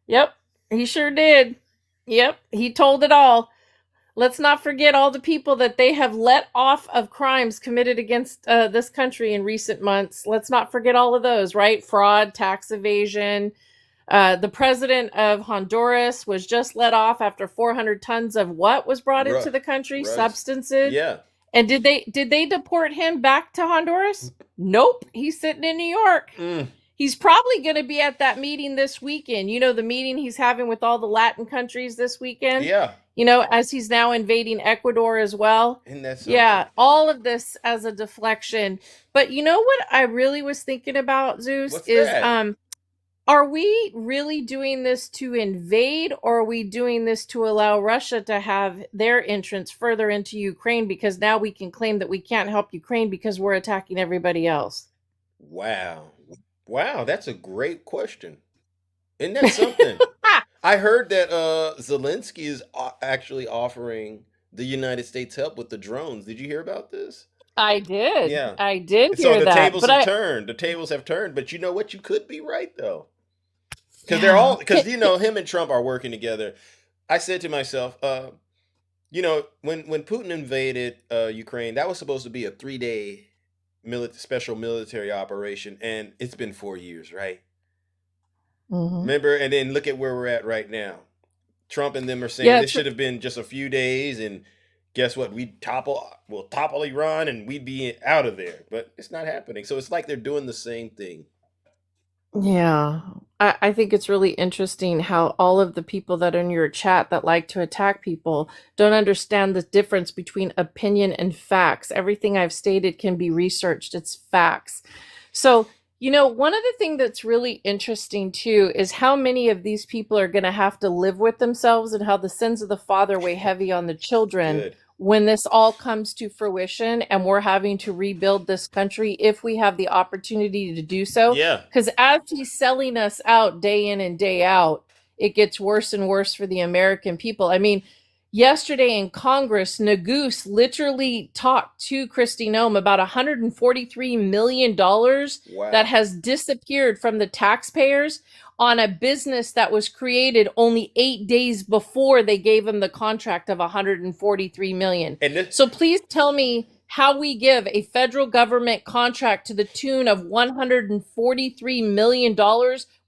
Yep, he sure did. Yep, he told it all. Let's not forget all the people that they have let off of crimes committed against this country in recent months. Let's not forget all of those, right? Fraud, tax evasion. The president of Honduras was just let off after 400 tons of what was brought into the country? Substances. Yeah. And did they deport him back to Honduras? Nope. He's sitting in New York. He's probably going to be at that meeting this weekend. The meeting he's having with all the Latin countries this weekend. Yeah. As he's now invading Ecuador as well. And that's all of this as a deflection. But you know what I really was thinking about, Zeus? What's is that? Are we really doing this to invade, or are we doing this to allow Russia to have their entrance further into Ukraine? Because now we can claim that we can't help Ukraine because we're attacking everybody else. Wow, that's a great question. Isn't that something? I heard that Zelensky is actually offering the United States help with the drones. Did you hear about this? I did. Yeah. I did So hear the that. tables have turned. The tables have turned. But you know what? You could be right, though. Because him and Trump are working together. I said to myself, when Putin invaded Ukraine, that was supposed to be a 3-day special military operation, and it's been 4 years, right? Mm-hmm. Remember? And then look at where we're at right now. Trump and them are saying this should have been just a few days, and guess what? We'll topple Iran, and we'd be out of there. But it's not happening. So it's like they're doing the same thing. Yeah. I think it's really interesting how all of the people that are in your chat that like to attack people don't understand the difference between opinion and facts. Everything I've stated can be researched. It's facts. So, one of the things that's really interesting too is how many of these people are going to have to live with themselves, and how the sins of the father weigh heavy on the children when this all comes to fruition and we're having to rebuild this country, if we have the opportunity to do so. Yeah. Because as he's selling us out day in and day out, it gets worse and worse for the American people. I mean, yesterday in Congress, Nagus literally talked to Kristi Noem about $143 million that has disappeared from the taxpayers on a business that was created only 8 days before they gave him the contract of $143 million. So please tell me how we give a federal government contract to the tune of $143 million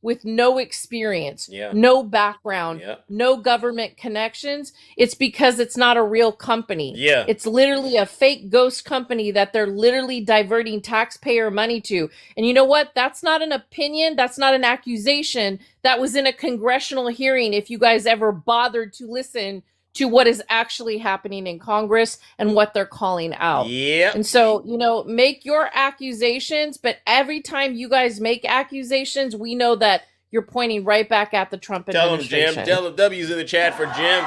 with no experience, no background, no government connections. It's because it's not a real company. Yeah. It's literally a fake ghost company that they're literally diverting taxpayer money to. And you know what? That's not an opinion. That's not an accusation. That was in a congressional hearing, if you guys ever bothered to listen to what is actually happening in Congress and what they're calling out. Yeah. And so, make your accusations, but every time you guys make accusations, we know that you're pointing right back at the Trump administration. Tell them, Jim. Tell them W's in the chat for Jim.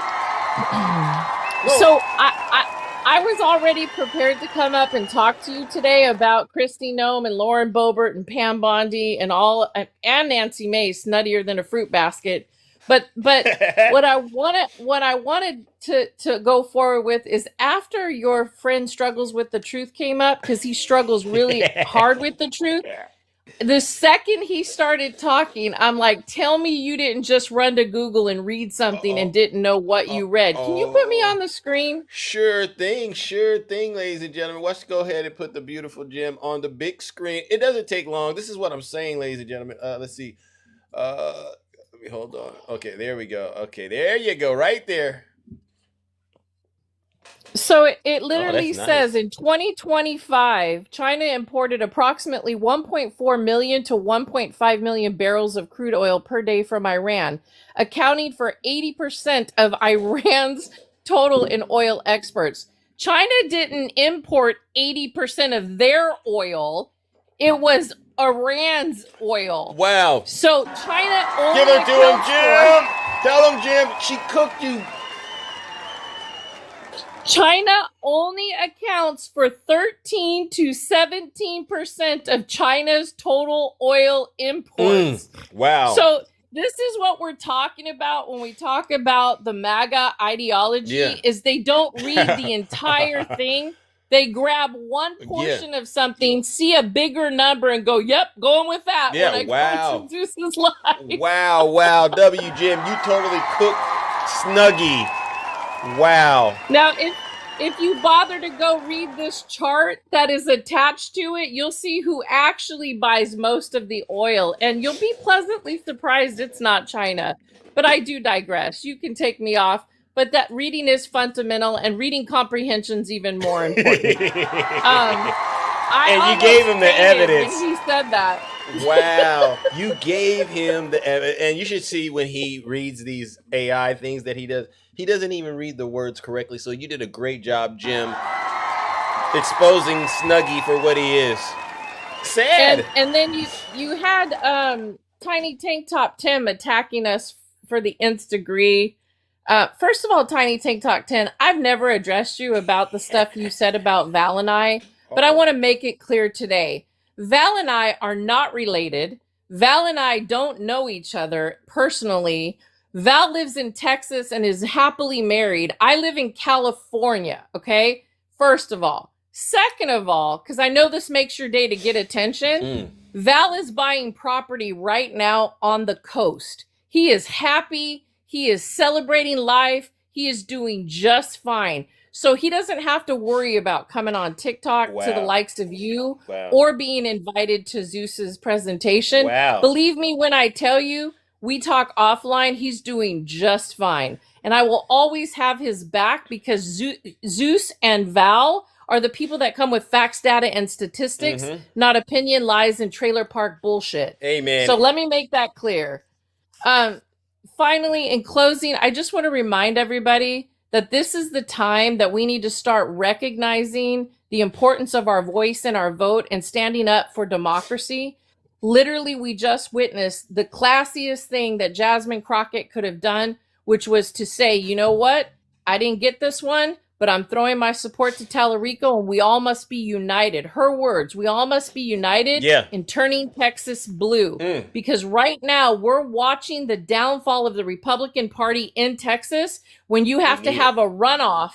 So I was already prepared to come up and talk to you today about Kristi Noem and Lauren Boebert and Pam Bondi and Nancy Mace, nuttier than a fruit basket. But what I wanted to go forward with is, after your friend struggles with the truth came up, because he struggles really hard with the truth. The second he started talking, I'm like, tell me you didn't just run to Google and read something and didn't know what you read. Can you put me on the screen? Sure thing, ladies and gentlemen. Let's go ahead and put the beautiful Jim on the big screen. It doesn't take long. This is what I'm saying, ladies and gentlemen. Let's see. Hold on. Okay, there we go. Okay, there you go, right there. So it literally says in 2025, China imported approximately 1.4 million to 1.5 million barrels of crude oil per day from Iran, accounting for 80% of Iran's total in oil exports. China didn't import 80% of their oil. It was Iran's oil. Wow. So China only give her to him, Jim. Tell him, Jim. She cooked you. China only accounts for 13 to 17% of China's total oil imports. Wow. So this is what we're talking about when we talk about the MAGA ideology, is they don't read the entire thing. They grab one portion of something, see a bigger number, and go, yep, going with that. Yeah, wow. Zeus's life. Wow. W, Jim, you totally cooked Snuggie. Wow. Now, if you bother to go read this chart that is attached to it, you'll see who actually buys most of the oil, and you'll be pleasantly surprised it's not China. But I do digress. You can take me off. But that reading is fundamental, and reading comprehension's even more important. And you gave him the evidence. When he said that. Wow. You gave him the evidence. And you should see when he reads these AI things that he does. He doesn't even read the words correctly. So you did a great job, Jim, exposing Snuggie for what he is. Sad. And then you had Tiny Tank Top Tim attacking us for the nth degree. First of all, Tiny Tank Talk 10, I've never addressed you about the stuff you said about Val and I, but I want to make it clear today. Val and I are not related. Val and I don't know each other personally. Val lives in Texas and is happily married. I live in California, okay? First of all. Second of all, because I know this makes your day to get attention, Val is buying property right now on the coast. He is happy. He is celebrating life. He is doing just fine. So he doesn't have to worry about coming on TikTok to the likes of you or being invited to Zeus's presentation. Believe me when I tell you, we talk offline, he's doing just fine. And I will always have his back, because Zeus and Val are the people that come with facts, data, and statistics, not opinion, lies, and trailer park bullshit. Amen. So let me make that clear. Finally, in closing, I just want to remind everybody that this is the time that we need to start recognizing the importance of our voice and our vote and standing up for democracy. Literally, we just witnessed the classiest thing that Jasmine Crockett could have done, which was to say, you know what? I didn't get this one, but I'm throwing my support to Tallarico, and we all must be united. Her words, we all must be united in turning Texas blue. Because right now, we're watching the downfall of the Republican Party in Texas, when you have to have a runoff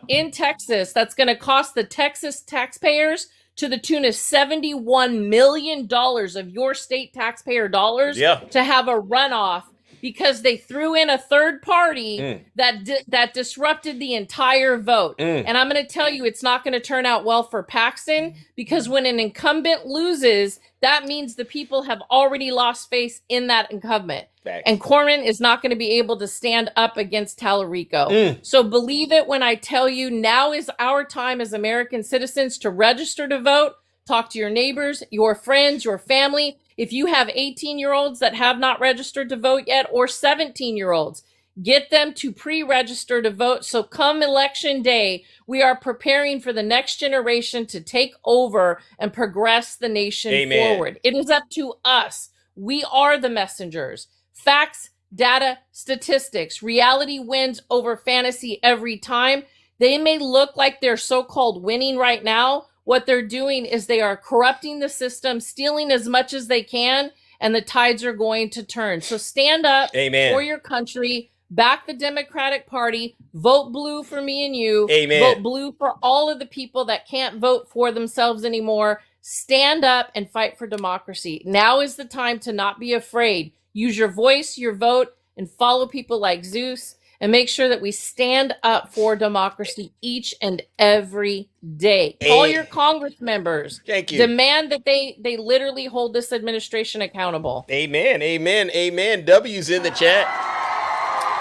in Texas that's going to cost the Texas taxpayers to the tune of $71 million of your state taxpayer dollars to have a runoff because they threw in a third party that disrupted the entire vote. And I'm going to tell you, it's not going to turn out well for Paxton, because when an incumbent loses, that means the people have already lost faith in that incumbent. Facts. And Cornyn is not going to be able to stand up against Tallarico. So believe it when I tell you, now is our time as American citizens to register to vote. Talk to your neighbors, your friends, your family. If you have 18-year-olds that have not registered to vote yet, or 17-year-olds, get them to pre-register to vote. So come election day, we are preparing for the next generation to take over and progress the nation forward. It is up to us. We are the messengers. Facts, data, statistics. Reality wins over fantasy every time. They may look like they're so-called winning right now. What they're doing is they are corrupting the system, stealing as much as they can, and the tides are going to turn. So stand up for your country, back the Democratic Party, vote blue for me and you, vote blue for all of the people that can't vote for themselves anymore. Stand up and fight for democracy. Now is the time to not be afraid. Use your voice, your vote, and follow people like Zeus. And make sure that we stand up for democracy each and every day. Call your Congress members. Thank you. Demand that they literally hold this administration accountable. Amen. Amen. Amen. W's in the chat.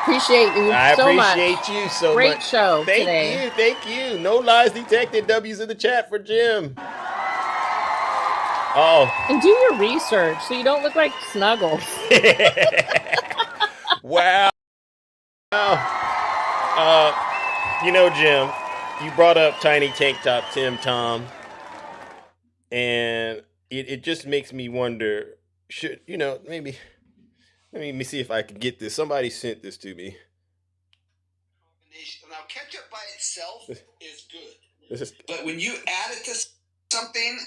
Appreciate you I so much. appreciate you so Great much. show Thank today. you. Thank you. No lies detected. W's in the chat for Jim. Oh. And do your research so you don't look like Snuggles. Wow. You know, Jim, you brought up Tiny Tank Top Tim Tom, and it just makes me wonder, should, maybe, let me see if I can get this. Somebody sent this to me. Now, ketchup by itself is good, but when you add it to something,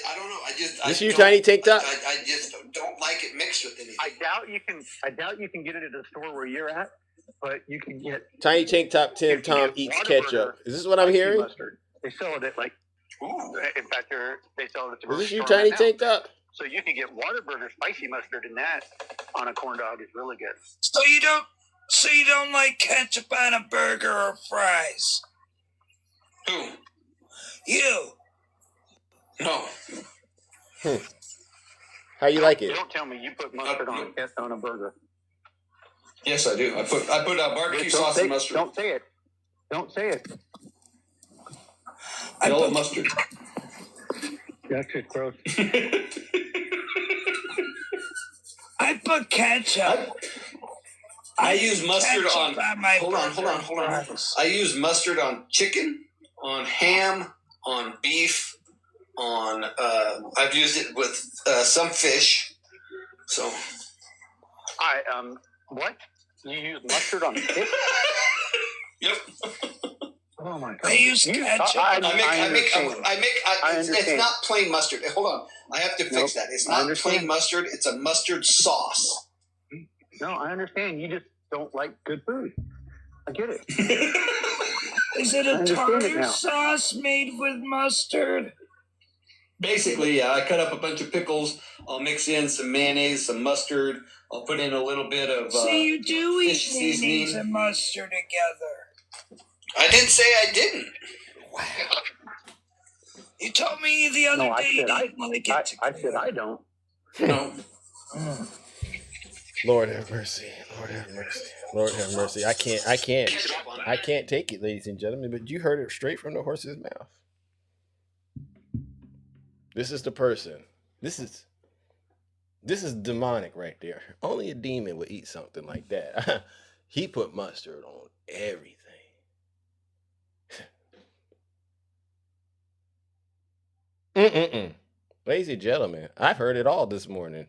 I don't know. This you, Tiny Tank Top? I just don't like it mixed with anything. I doubt you can get it at a store where you're at, but you can get Tiny Tank Top Tim Tom eats ketchup. Is this what I'm hearing? Mustard. They sell it at in fact, they sell it at the Is this you, restaurant Tiny now. Tank Top? So you can get Whataburger spicy mustard, and that on a corn dog is really good. So you don't like ketchup on a burger or fries? Who? You. No. How you like it? Don't tell me you put mustard on a burger. Yes, I do. I put barbecue sauce and mustard. Don't say it. Don't say it. I love mustard. That's just gross. I put ketchup. I use mustard on. Hold on. I use mustard on chicken, on ham, on beef, on. I've used it with some fish. So. What? You use mustard on fish? Yep. Oh my god! I use ketchup. I make. It's not plain mustard. Hold on, I have to fix that. It's not plain mustard. It's a mustard sauce. No, I understand. You just don't like good food. I get it. Is it a tartar sauce made with mustard? Basically, yeah. I cut up a bunch of pickles. I'll mix in some mayonnaise, some mustard. I'll put in a little bit of So you do eat mayonnaise seasoning. and mustard together. I didn't say I didn't. Wow. You told me the other day you didn't like it. I said I don't. No. Lord have mercy. Lord have mercy. Lord have mercy. I can't take it, ladies and gentlemen, but you heard it straight from the horse's mouth. This is the person. This is demonic right there. Only a demon would eat something like that. He put mustard on everything. Ladies and gentlemen, I've heard it all this morning.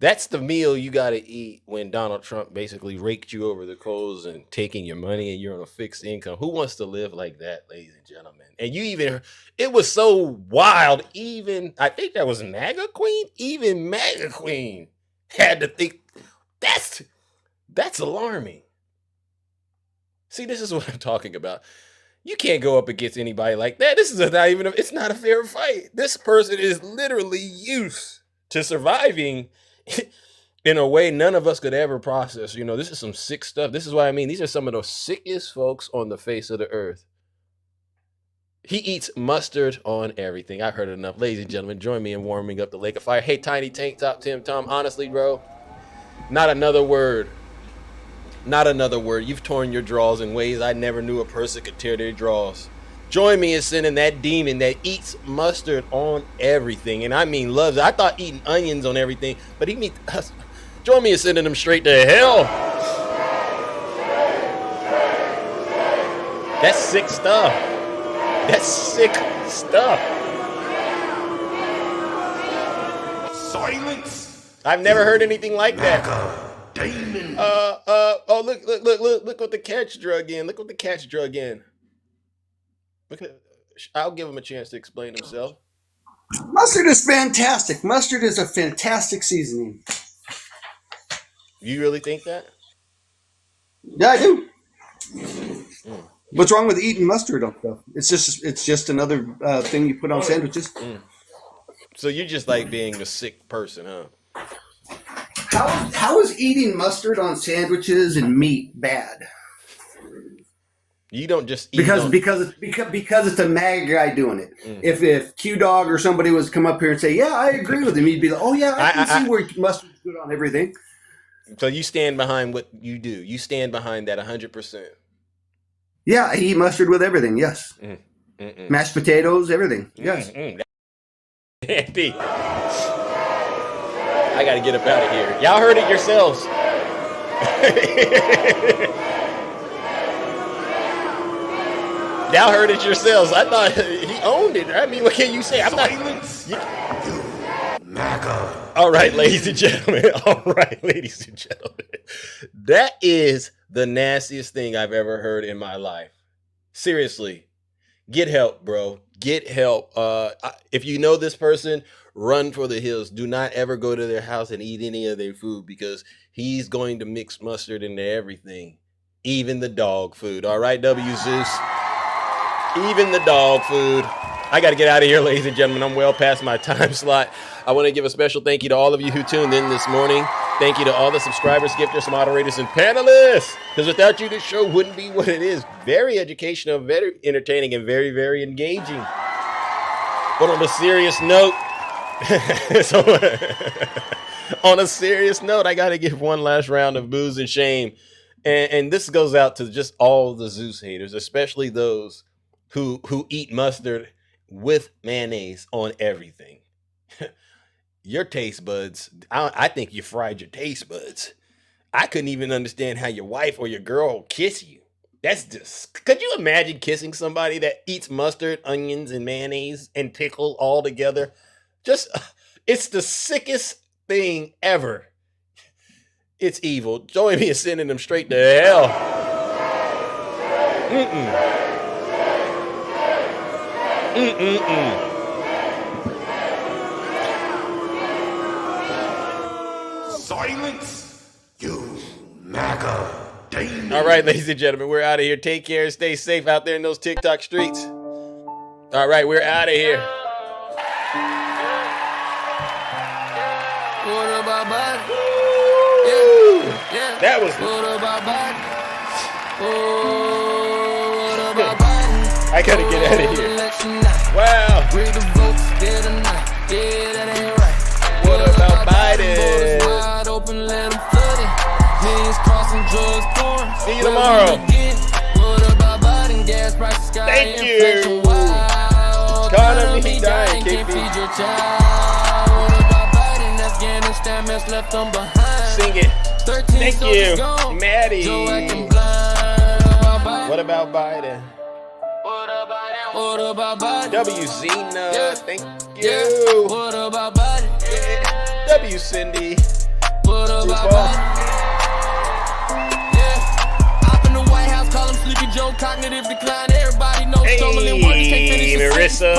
That's the meal you got to eat when Donald Trump basically raked you over the coals and taking your money and you're on a fixed income. Who wants to live like that, ladies and gentlemen? And it was so wild. Even, I think that was MAGA Queen. Even MAGA Queen had to think, that's alarming. See, this is what I'm talking about. You can't go up against anybody like that. It's not a fair fight. This person is literally used to surviving in a way none of us could ever process. You know, this is some sick stuff. This is what I mean. These are some of the sickest folks on the face of the earth. He eats mustard on everything. I've heard it enough. Ladies and gentlemen, join me in warming up the Lake of Fire. Hey, Tiny Tank Top Tim Tom, honestly, bro, not another word. Not another word. You've torn your drawers in ways I never knew a person could tear their drawers. Join me in sending that demon that eats mustard on everything. And I mean loves it. I thought eating onions on everything, but he means us. Join me in sending them straight to hell. That's sick stuff. That's sick stuff. Silence. I've never heard anything like that. Damon. Oh, look what the cat's drug in. Look what the cat's drug in. Look at, I'll give him a chance to explain himself. Mustard is fantastic. Mustard is a fantastic seasoning. You really think that? Yeah, I do. What's wrong with eating mustard on stuff? It's just another thing you put on sandwiches. So you just like being a sick person, huh? How is eating mustard on sandwiches and meat bad? You don't just eat because it's a MAGA guy doing it. If Q Dog or somebody was come up here and say, "Yeah, I agree with him," he'd be like, "Oh yeah, I can see where mustard's good on everything." So you stand behind what you do. You stand behind that 100%. Yeah, I eat mustard with everything. Yes, mashed potatoes, everything. Yes. Andy, I got to get up out of here. Y'all heard it yourselves. Y'all heard it yourselves. I thought he owned it. I mean, what can you say? I'm not. MAGA. All right, ladies and gentlemen. That is the nastiest thing I've ever heard in my life. Seriously, get help, bro. Get help. If you know this person, run for the hills. Do not ever go to their house and eat any of their food because he's going to mix mustard into everything, even the dog food. All right, W. Zeus. Even the dog food. I got to get out of here, ladies and gentlemen. I'm well past my time slot. I want to give a special thank you to all of you who tuned in this morning. Thank you to all the subscribers, gifters, moderators, and panelists. Because without you, this show wouldn't be what it is. Very educational, very entertaining, and very, very engaging. But on a serious note, on a serious note, I got to give one last round of booze and shame. And this goes out to just all the Zeus haters, especially those who eat mustard with mayonnaise on everything. Your taste buds, I think you fried your taste buds. I couldn't even understand how your wife or your girl will kiss you. That's just, could you imagine kissing somebody that eats mustard, onions, and mayonnaise and pickle all together? Just, it's the sickest thing ever. It's evil. Join me in sending them straight to hell. Silence, you MAGA demon. All right, ladies and gentlemen, we're out of here. Take care and stay safe out there in those TikTok streets. All right, we're out of here. What about Biden? Yeah. That was. What about Biden? What about Biden? I gotta get out of here. Wow. Read the votes, get a night. Yeah, that ain't right. What about Biden? Wide open, let them flood it. Millions crossing, drugs pouring. See you tomorrow. What about Biden? Gas prices sky. Thank you. Economy dying. Can't feed your child. What about Biden? Afghanistan mess left them behind. Sing it. Thank you, Maddie. What about Biden? What about Biden? W. Zena, thank you. Yeah. What about Biden? Yeah. W. Cindy. What about Biden? Yeah. Up in the White House, call him Sleepy Joe, cognitive decline. Everybody knows Hey, Marissa.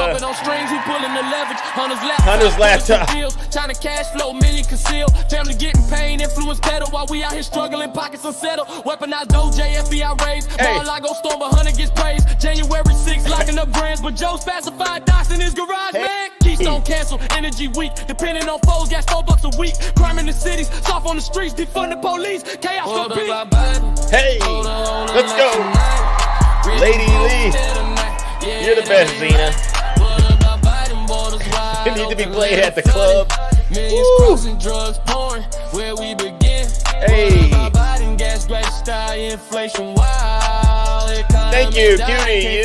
Hunter's laptop. Trying to cash flow, million conceal. Family getting pain, influence pedal while we out here struggling, pockets unsettled. Weaponized OJ, FBI raids. Mar-a-Lago storm, 100 gets praised. January 6th, locking up brands, but Joe's pacified docs in his garage, man. Keystone cancel, energy weak. Depending on foes, gas $4 a week. Crime in the cities, soft on the streets, defund the police. Chaos for peace. Hey, let's go. Lady Lee, you're the best, Zena. You need to be played at the club. Hey. Thank you, Cutie.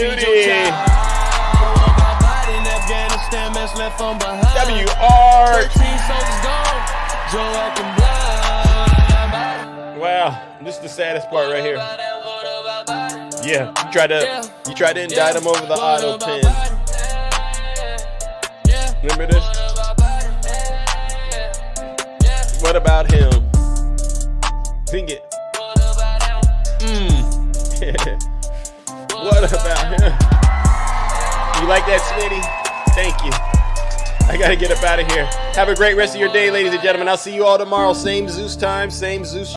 WR. Wow, this is the saddest part right here. Yeah, you tried to indict him over the auto pen. Remember this? What about him? Sing it. What about him? You like that, Smitty? Thank you. I gotta get up out of here. Have a great rest of your day, ladies and gentlemen. I'll see you all tomorrow. Same Zeus time, same Zeus.